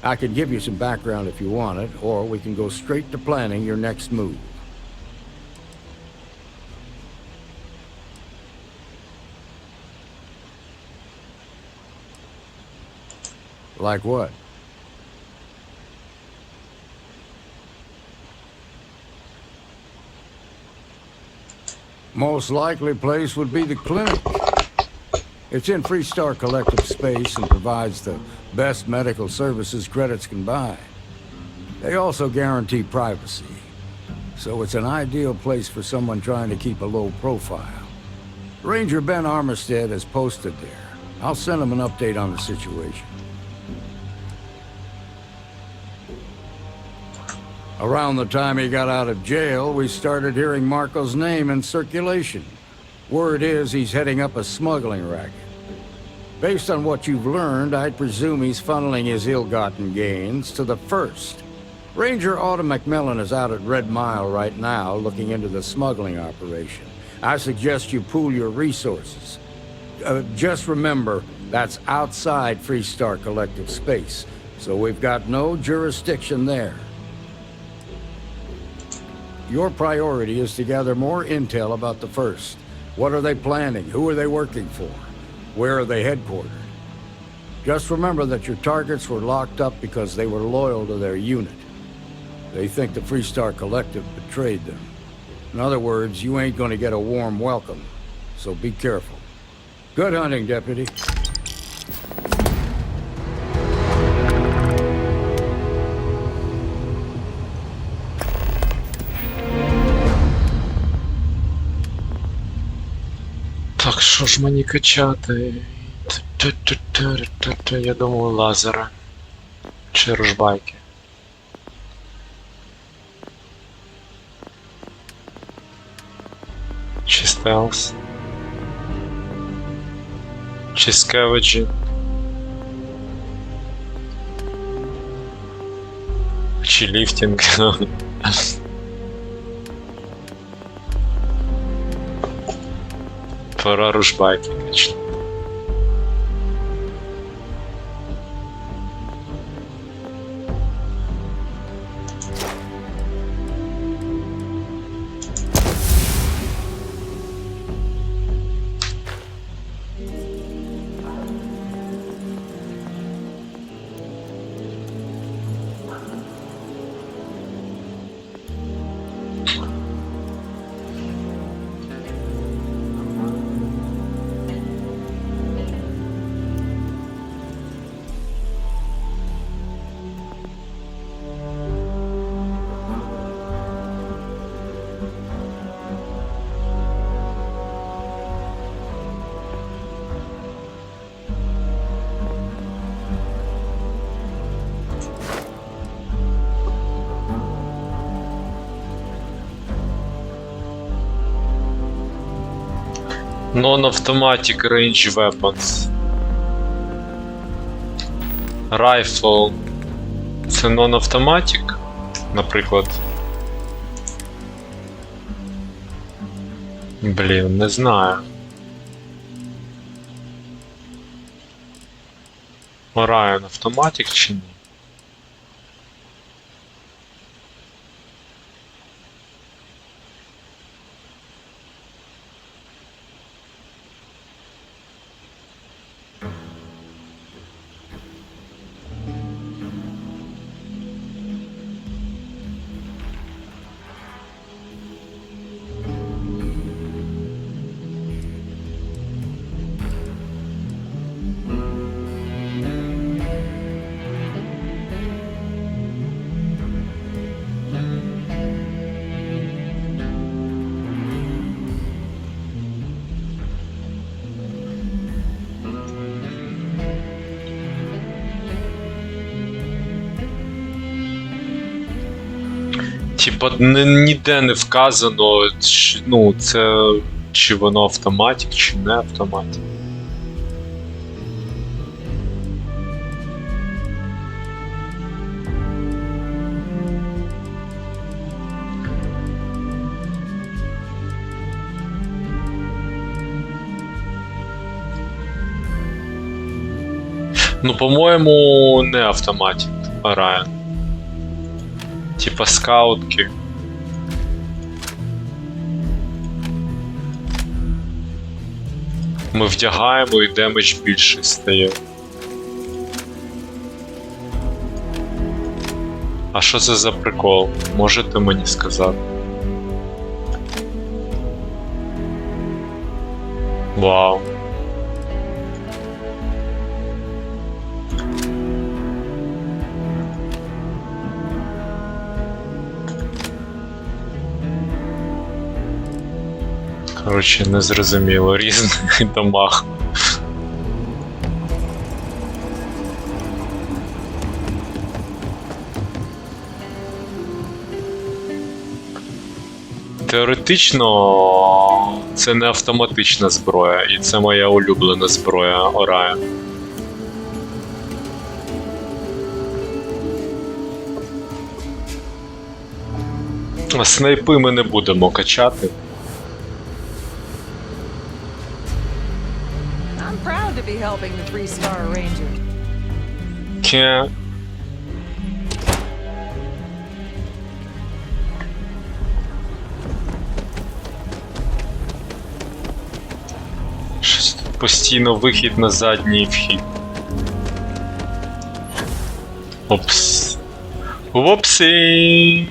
I can give you some background if you want it, or we can go straight to planning your next move. Like what? Most likely place would be the clinic. It's in Freestar Collective space and provides the best medical services credits can buy. They also guarantee privacy, so it's an ideal place for someone trying to keep a low profile. Ranger Ben Armistead is posted there. I'll send him an update on the situation. Around the time he got out of jail, we started hearing Marco's name in circulation. Word is he's heading up a smuggling racket. Based on what you've learned, I'd presume he's funneling his ill-gotten gains to the First. Ranger Autumn McMillan is out at Red Mile right now looking into the smuggling operation. I suggest you pool your resources. Just remember, that's outside Freestar Collective space, so we've got no jurisdiction there. Your priority is to gather more intel about the First. What are they planning? Who are they working for? Where are they headquartered? Just remember that your targets were locked up because they were loyal to their unit. They think the Freestar Collective betrayed them. In other words, you ain't gonna get a warm welcome, so be careful. Good hunting, Deputy. Так, що ж мені качати? Я думаю, лазера. Чи ружбайки. Чи стелс. Чи скеведжі. Чи ліфтинг. Пора ружбайки, конечно. Non-automatic range weapons. Rifle. Це non-automatic, наприклад. Блін, не знаю. Orion автоматик чи ні? Типа, ніде не вказано, ну, це чи воно автоматик, чи не автоматик. Ну, по-моєму, не автоматик, а Райан. Типа скаутки. Ми вдягаємо і демедж більший стає. А що це за прикол? Можете мені сказати? Вау. Коротше, незрозуміло, різний дамаг. Теоретично це не автоматична зброя, і це моя улюблена зброя Орая. А снайпи ми не будемо качати. I'm proud to be helping the 3-star ranger. Ке. Щось тут постійно вихід на задній вхід. Опс. Вопсі.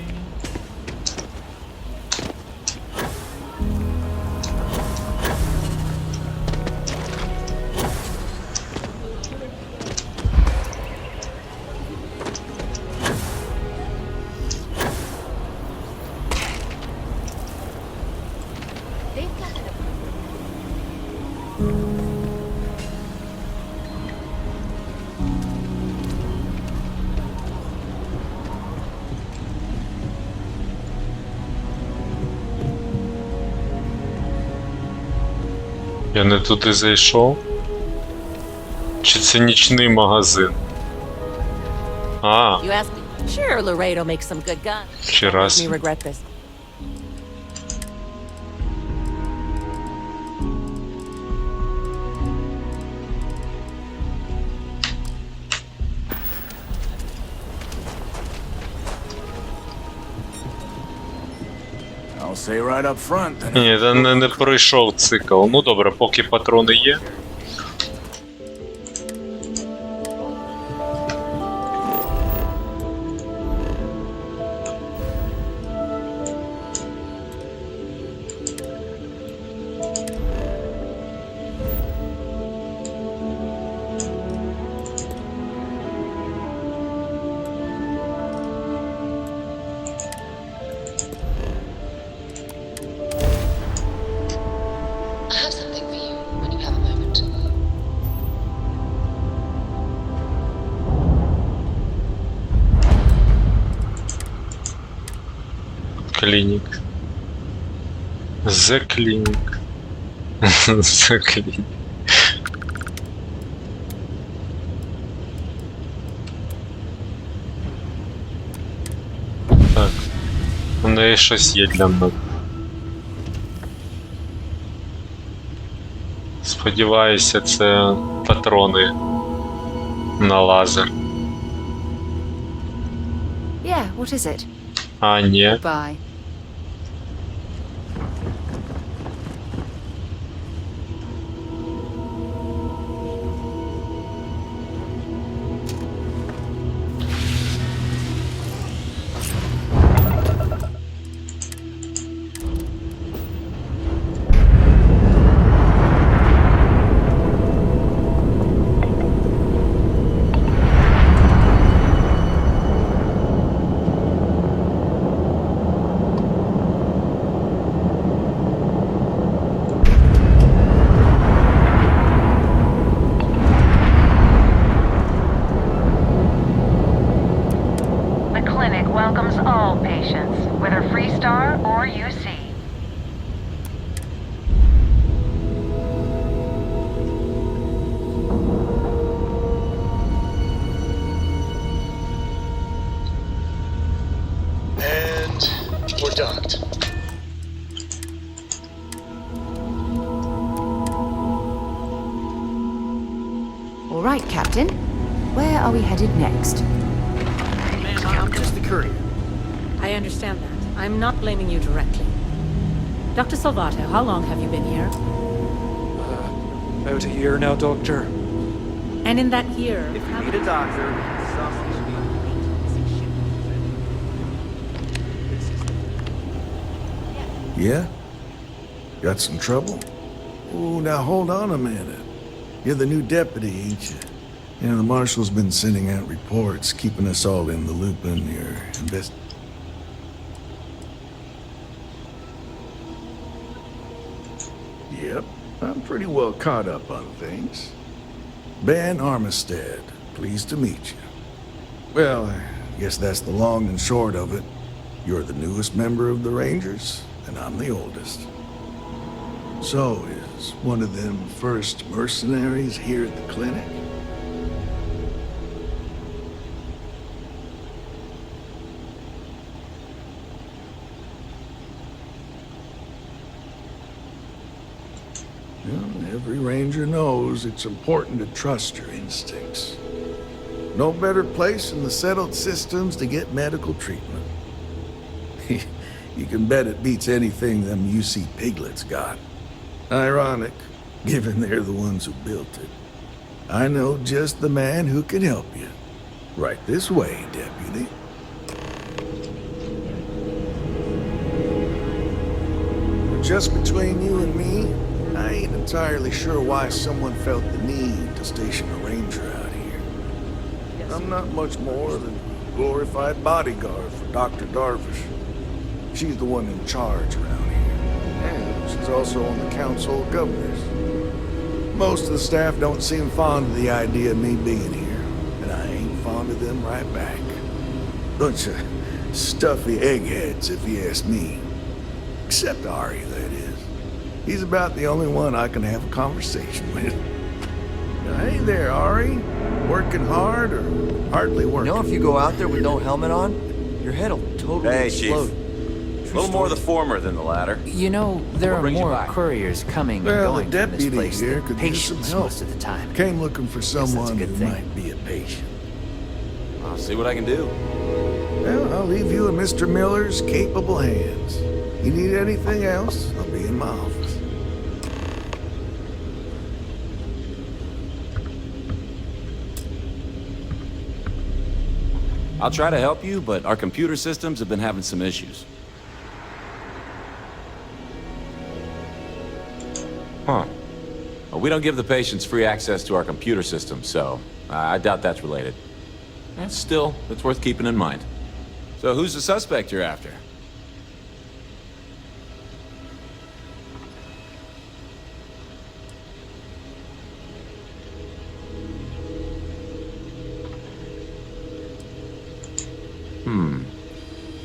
Я не туди зайшов? Чи це нічний магазин? А, You ask me? Sure, Laredo makes some good guns. ще Don't раз. make me regret this. I'll say right up front that Ні, та не пройшов цикл. Ну добре, поки патрони є. I have something for you when you have a moment. Клінік. The Clinic. The Clinic. Так. У неї щось є для мене. Сподіваюся, це патрони на лазер. Yeah, what is it? А, ні. Bye. whatever you see. And we're docked. All right, Captain. Where are we headed next? I'm just a courier. I understand that. I'm not blaming you directly. Dr. Salvato, how long have you been here? About a year now, Doctor. And in that year... If you need a doctor, Yeah? Got some trouble? Oh, now hold on a minute. You're the new deputy, ain't you? You know, the marshal's been sending out reports, keeping us all in the loop on your Yep, I'm pretty well caught up on things. Ben Armistead, pleased to meet you. Well, I guess that's the long and short of it. You're the newest member of the Rangers, and I'm the oldest. So, is one of them first mercenaries here at the clinic? Well, every ranger knows it's important to trust your instincts. No better place in the settled systems to get medical treatment. You can bet it beats anything them UC piglets got. Ironic, given they're the ones who built it. I know just the man who can help you. Right this way, Deputy. Just between you and me, I ain't entirely sure why someone felt the need to station a ranger out here. I'm not much more than a glorified bodyguard for Dr. Darvish. She's the one in charge around here. And she's also on the Council of Governors. Most of the staff don't seem fond of the idea of me being here, and I ain't fond of them right back. Bunch of stuffy eggheads, if you ask me. Except Ari, that is. He's about the only one I can have a conversation with. Now, hey there, Ari. Working hard or hardly working? You know, if you go out there with no helmet on, your head'll totally explode. Chief. A little more the former than the latter. You know, there are more couriers coming and going the from this deputy place here than could use some patients help. most of the time. Came looking for someone good who thing. might be a patient. I'll see what I can do. Well, I'll leave you in Mr. Miller's capable hands. You need anything else, I'll be in my office. I'll try to help you, but our computer systems have been having some issues. Huh. Well, we don't give the patients free access to our computer system, so I doubt that's related. Still, it's worth keeping in mind. So who's the suspect you're after?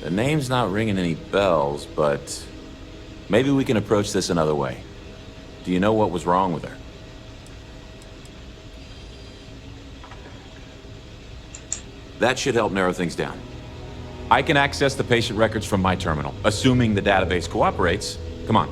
The name's not ringing any bells, but maybe we can approach this another way. Do you know what was wrong with her? That should help narrow things down. I can access the patient records from my terminal, assuming the database cooperates. Come on.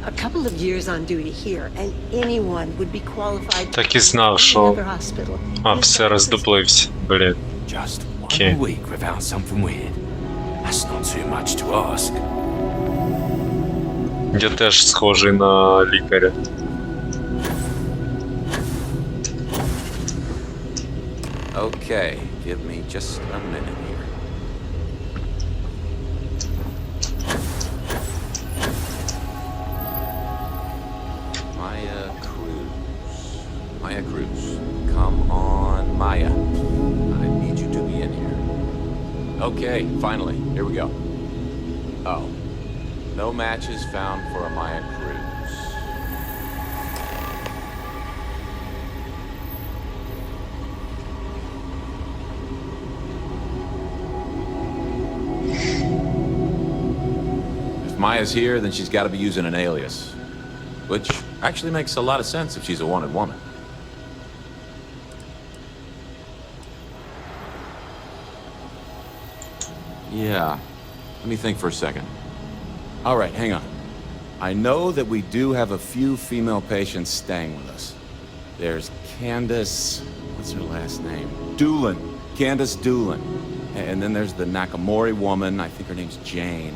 A couple of years on duty here, and anyone would be qualified Так і знав, in що... another hospital. А, все роздуплився, блін. Окей. week without something weird. That's not too much to ask. Я теж схожий на лікаря. Okay, give me just a minute here. Maya Cruz. Come on, Maya. I need you to be in here. Okay, finally. Here we go. Oh. No matches found for a Maya Cruz. If Maya's here, then she's got to be using an alias. Which actually makes a lot of sense if she's a wanted woman. Yeah. Let me think for a second. All right, hang on. I know that we do have a few female patients staying with us. There's Candace... what's her last name? Doolin. Candace Doolin. And then there's the Nakamori woman. I think her name's Jane.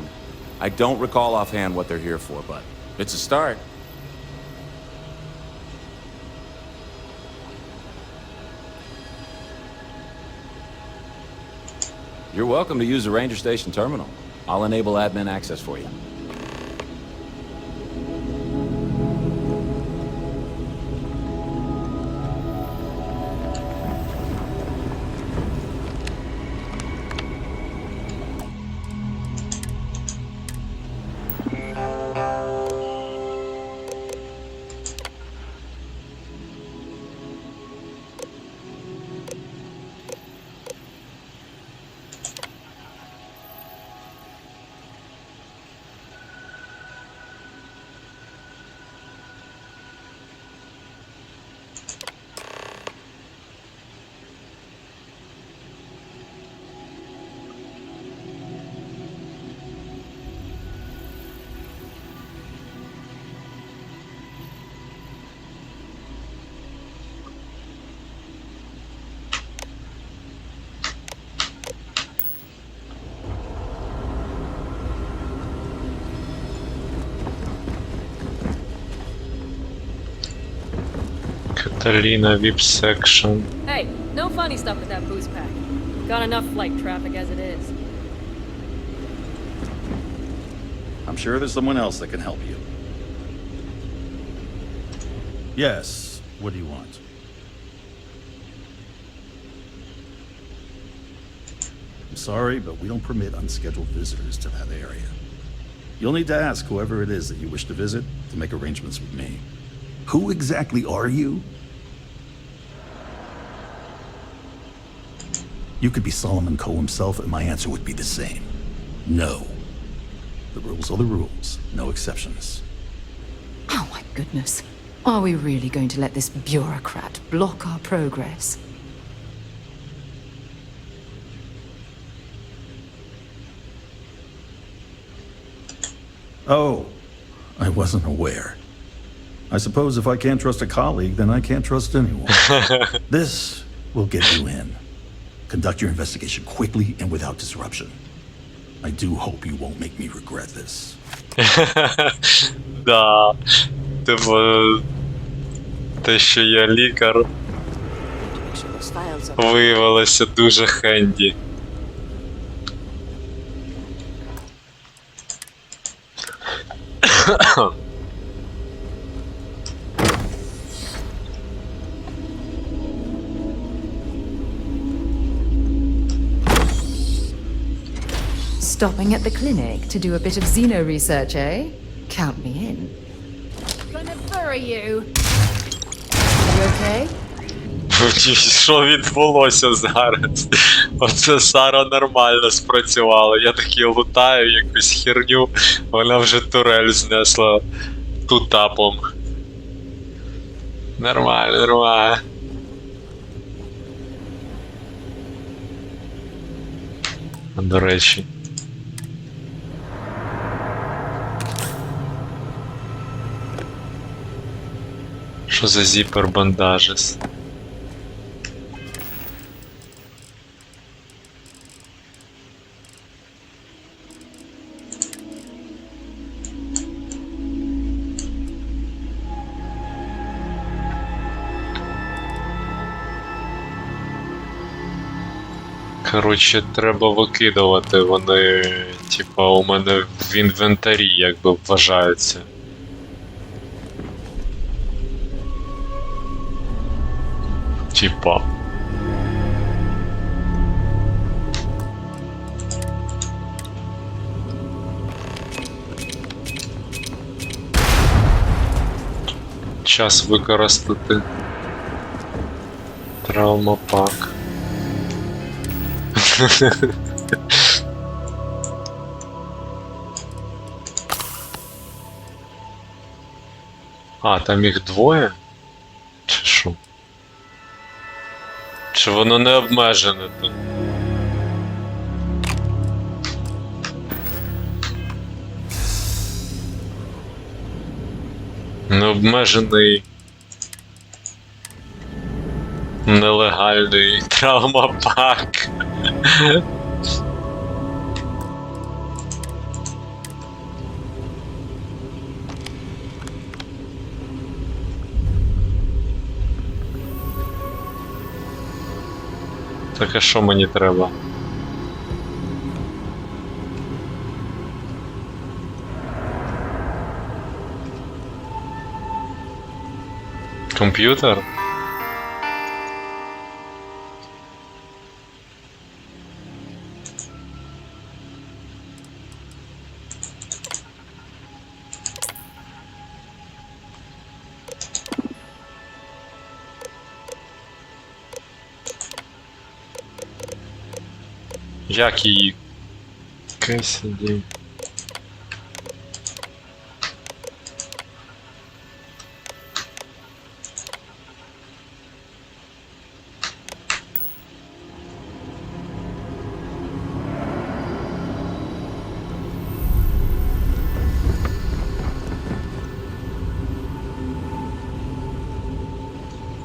I don't recall offhand what they're here for, but it's a start. You're welcome to use the Ranger Station terminal. I'll enable admin access for you. Catalina VIP section. Hey, no funny stuff with that booze pack. Got enough flight traffic as it is. I'm sure there's someone else that can help you. Yes, what do you want? I'm sorry, but we don't permit unscheduled visitors to that area. You'll need to ask whoever it is that you wish to visit to make arrangements with me. Who exactly are you? You could be Solomon Coe himself, and my answer would be the same. No. The rules are the rules, no exceptions. Oh my goodness. Are we really going to let this bureaucrat block our progress? Oh, I wasn't aware. I suppose if I can't trust a colleague, then I can't trust anyone. This will get you in. Conduct your investigation quickly and without disruption. I do hope you won't make me regret this. Да. Типу, те, що я лікар, виявилося дуже хенді. Stopping at the clinic to do a bit of xeno research, eh? Count me in. Gonna bury you. You okay? Що відбулося зараз? Оце Сара нормально спрацювала. Я такий лутаю якусь херню, вона вже турель знесла тутапом. Нормально, нормально. До речі. Що за зіпер бандажес? Коротше, треба викидувати, вони, типа, у мене в інвентарі, якби, вважаються. Типа. Час використати травмопак. А, там їх двоє? Чи що? Чи воно не обмежене тут? Необмежений нелегальний травмопак. Так а що мені треба? Комп'ютер? Як її? Кесіді.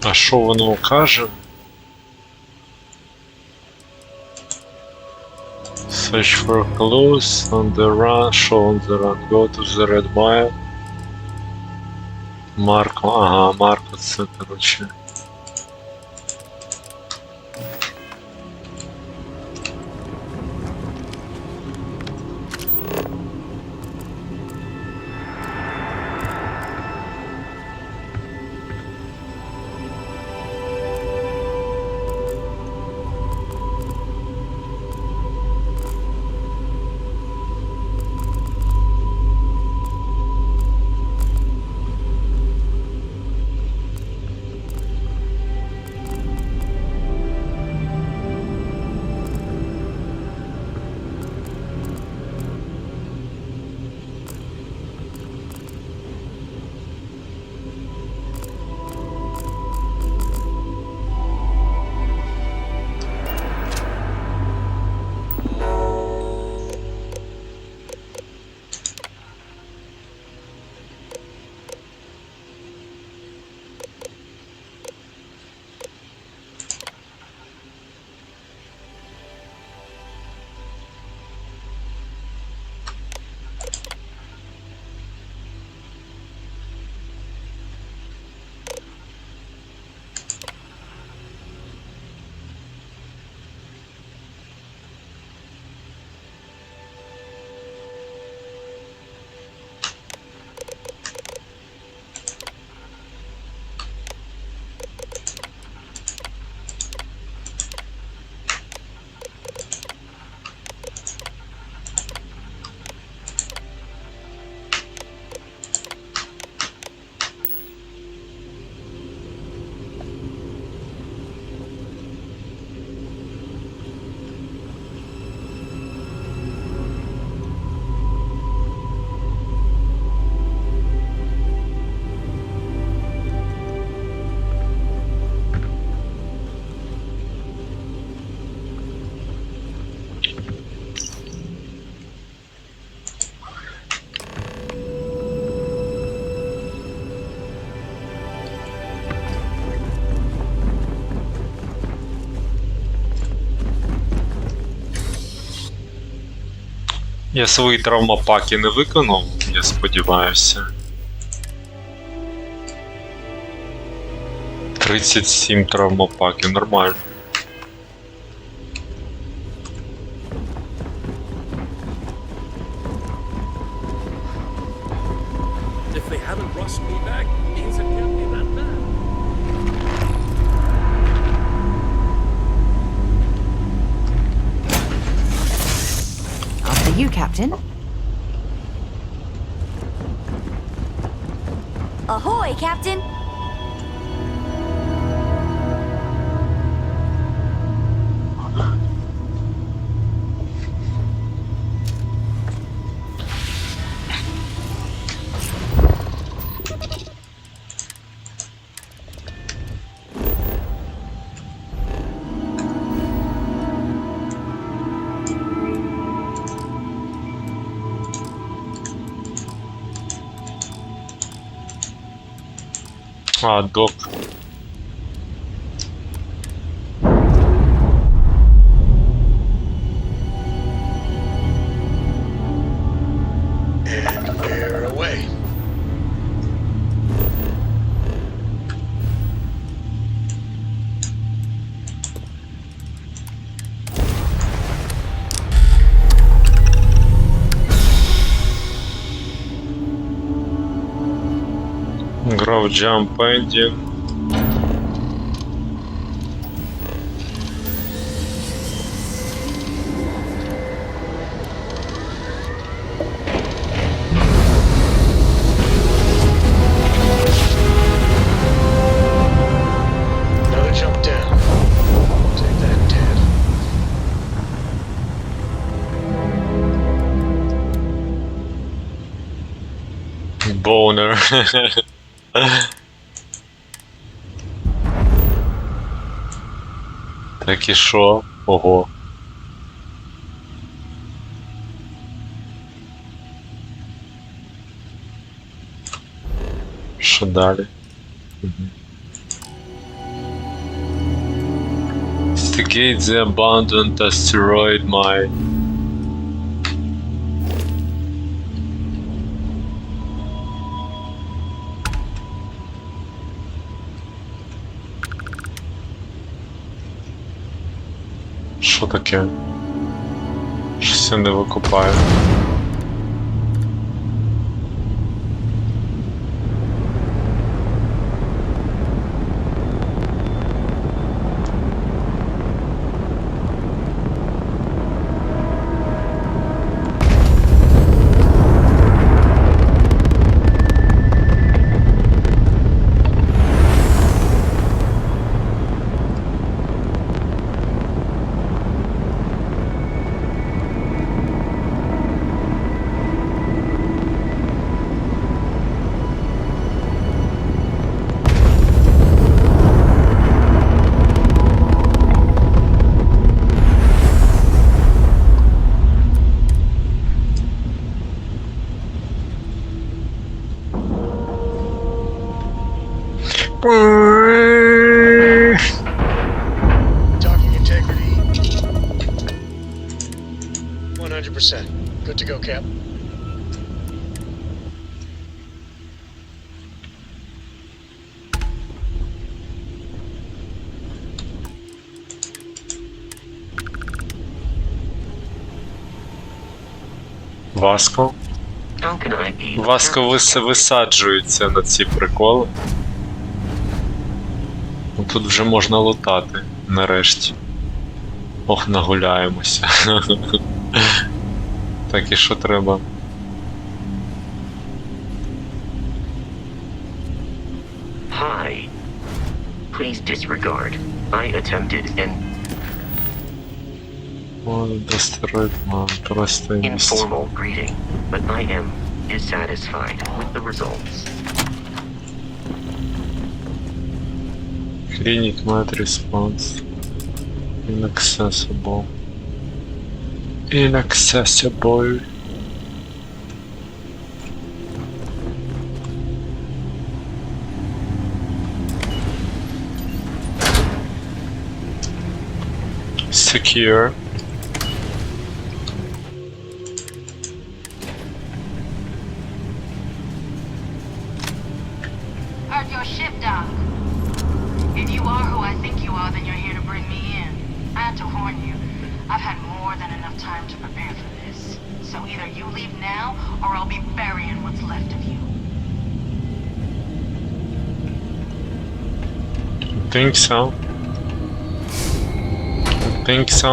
А що воно каже? Search for clues on the run, show on the run, go to the red mile. Марко, ага, Марко, це, короче. Я свої травмопаки не виконав, я сподіваюся. 37 травмопаків, нормально. If they haven't rushed me back, means it can't be that bad. After you, Captain. Ahoy, Captain! А, док. And we're away. Grove Jump Ending. Another jump down. Take that, Dad. Boner. Так і що? Ого. Що далі? Investigate the abandoned asteroid mine. Що таке? Щось я не викупаю. Docking integrity. 100%. Good to go, Cap. Васко? Васко висаджується на ці приколи. Ну, тут вже можна лутати, нарешті. Ох, нагуляємося. Так, і що треба? Hi. Please disregard. I attempted an informal greeting, but I am dissatisfied with the results. Clinic met response. Inaccessible. Inaccessible. Secure. Heard your ship, Doc. If you are who I think you are, then you're here to bring me in. I had to warn you. I've had more than enough time to prepare for this. So either you leave now, or I'll be burying what's left of you. I think so. I think so.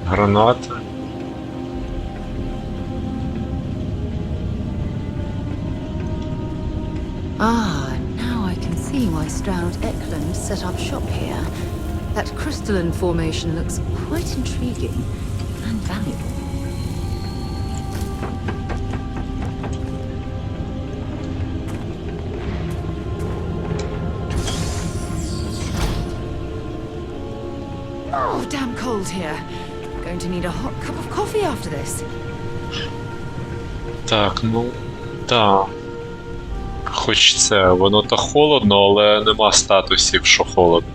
Граната. Ah, now I can see why Stroud Eklund set up shop here. That crystalline formation looks quite intriguing and valuable. Oh, damn cold. cold here. Going to need a hot cup of coffee after this. Так, ну, так. Хоч це, воно та холодно, але нема статусів, що холодно.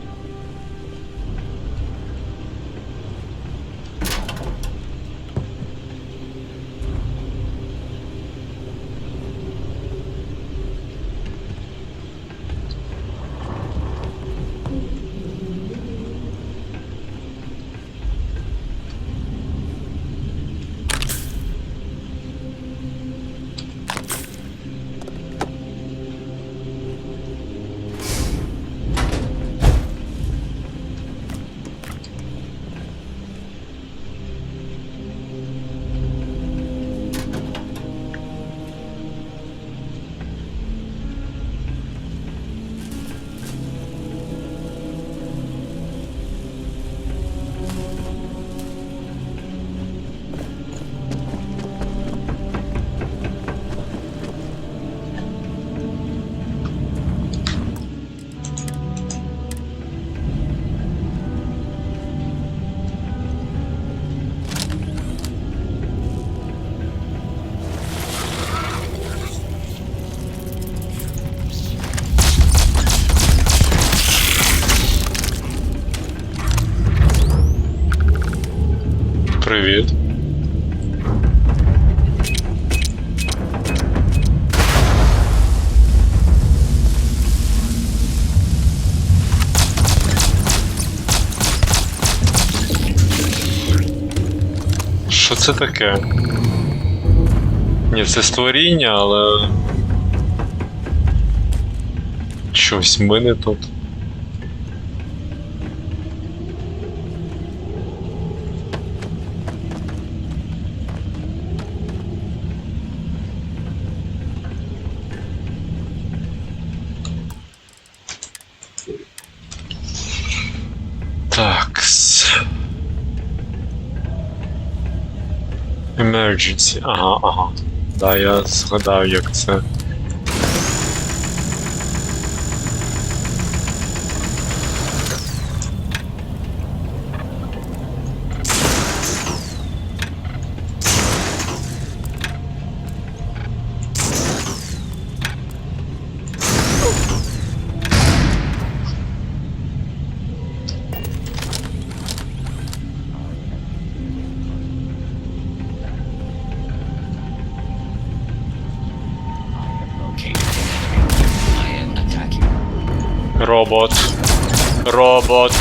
Привіт. Що це таке? Ні, це створіння, але... Щось ми не тут. Такс. Emergency. Ага. Да, я згадав, як це. Робот.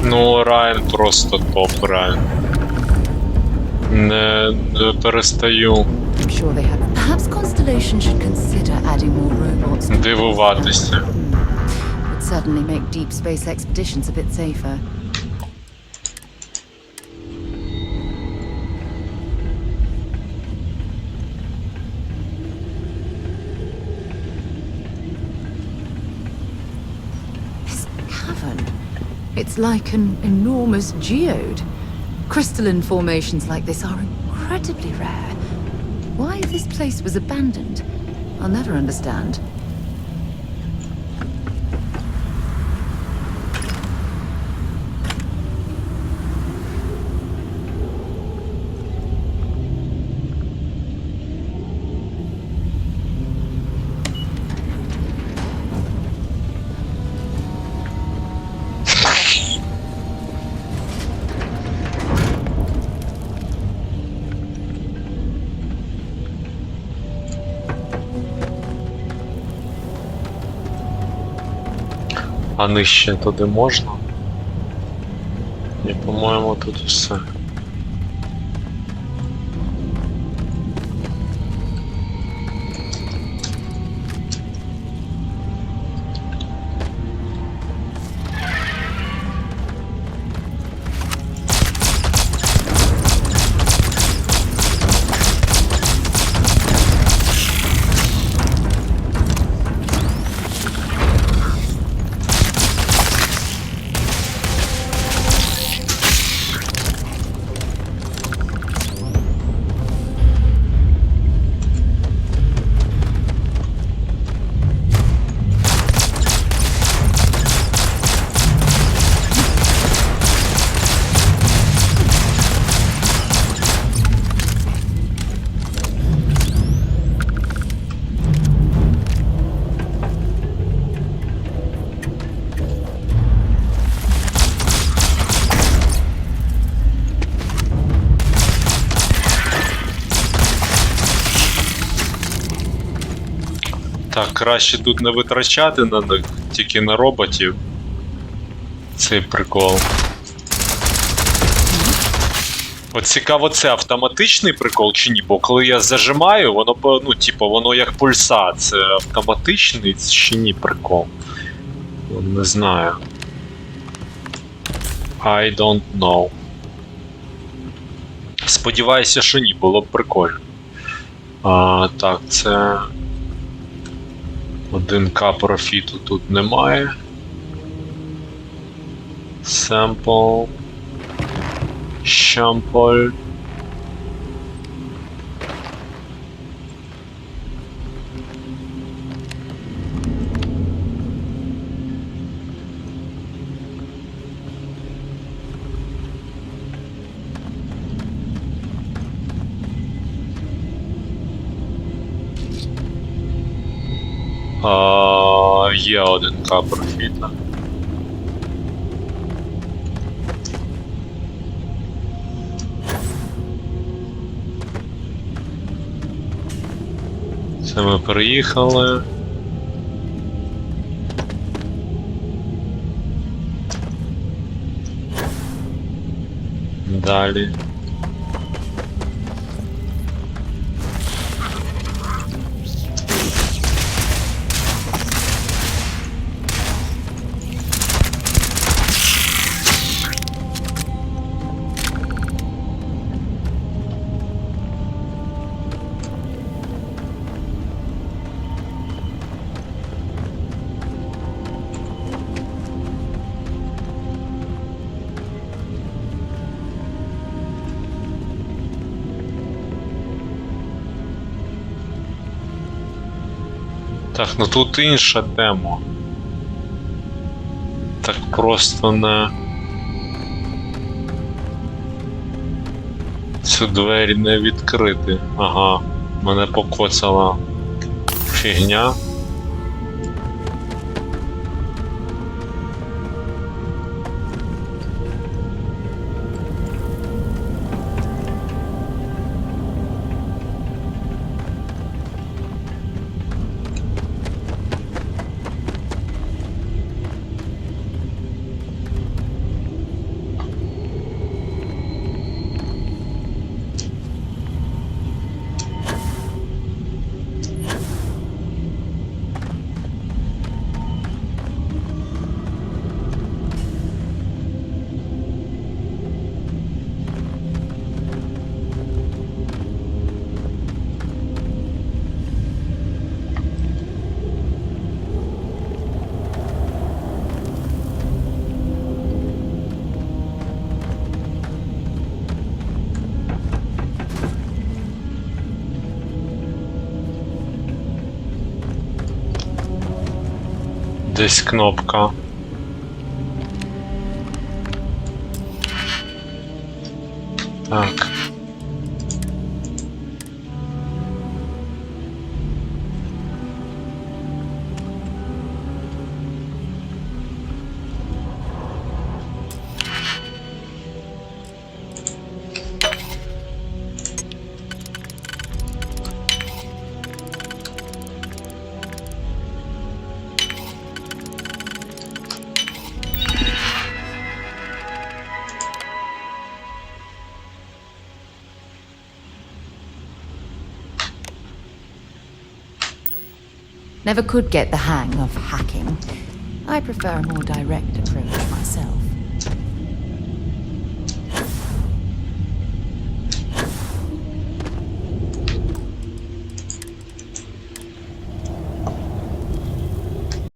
Ну, Райан просто топ, Райан. Не перестаю дивуватися. Would certainly make deep space expeditions a bit safer. It's like an enormous geode. Crystalline formations like this are incredibly rare. Why this place was abandoned, I'll never understand. А нижче туди можна? Ні, по-моєму, тут все. Так, краще тут не витрачати на них, тільки на роботів. Цей прикол. От цікаво, це автоматичний прикол чи ні? Бо коли я зажимаю, воно, ну, типу, воно як пульса. Це автоматичний чи ні прикол? Не знаю. I don't know. Сподіваюся, що ні, було б прикольно. Так, це... 1К профіту тут немає. Sample. Шамполь. Є 1К профіта. Це ми переїхали. Далі. Так, ну тут інша тема. Так просто не... Цю двері не відкрити. Ага, мене покоцала фігня. Десь кнопка. Так. Never could get the hang of hacking. I prefer a more direct approach myself.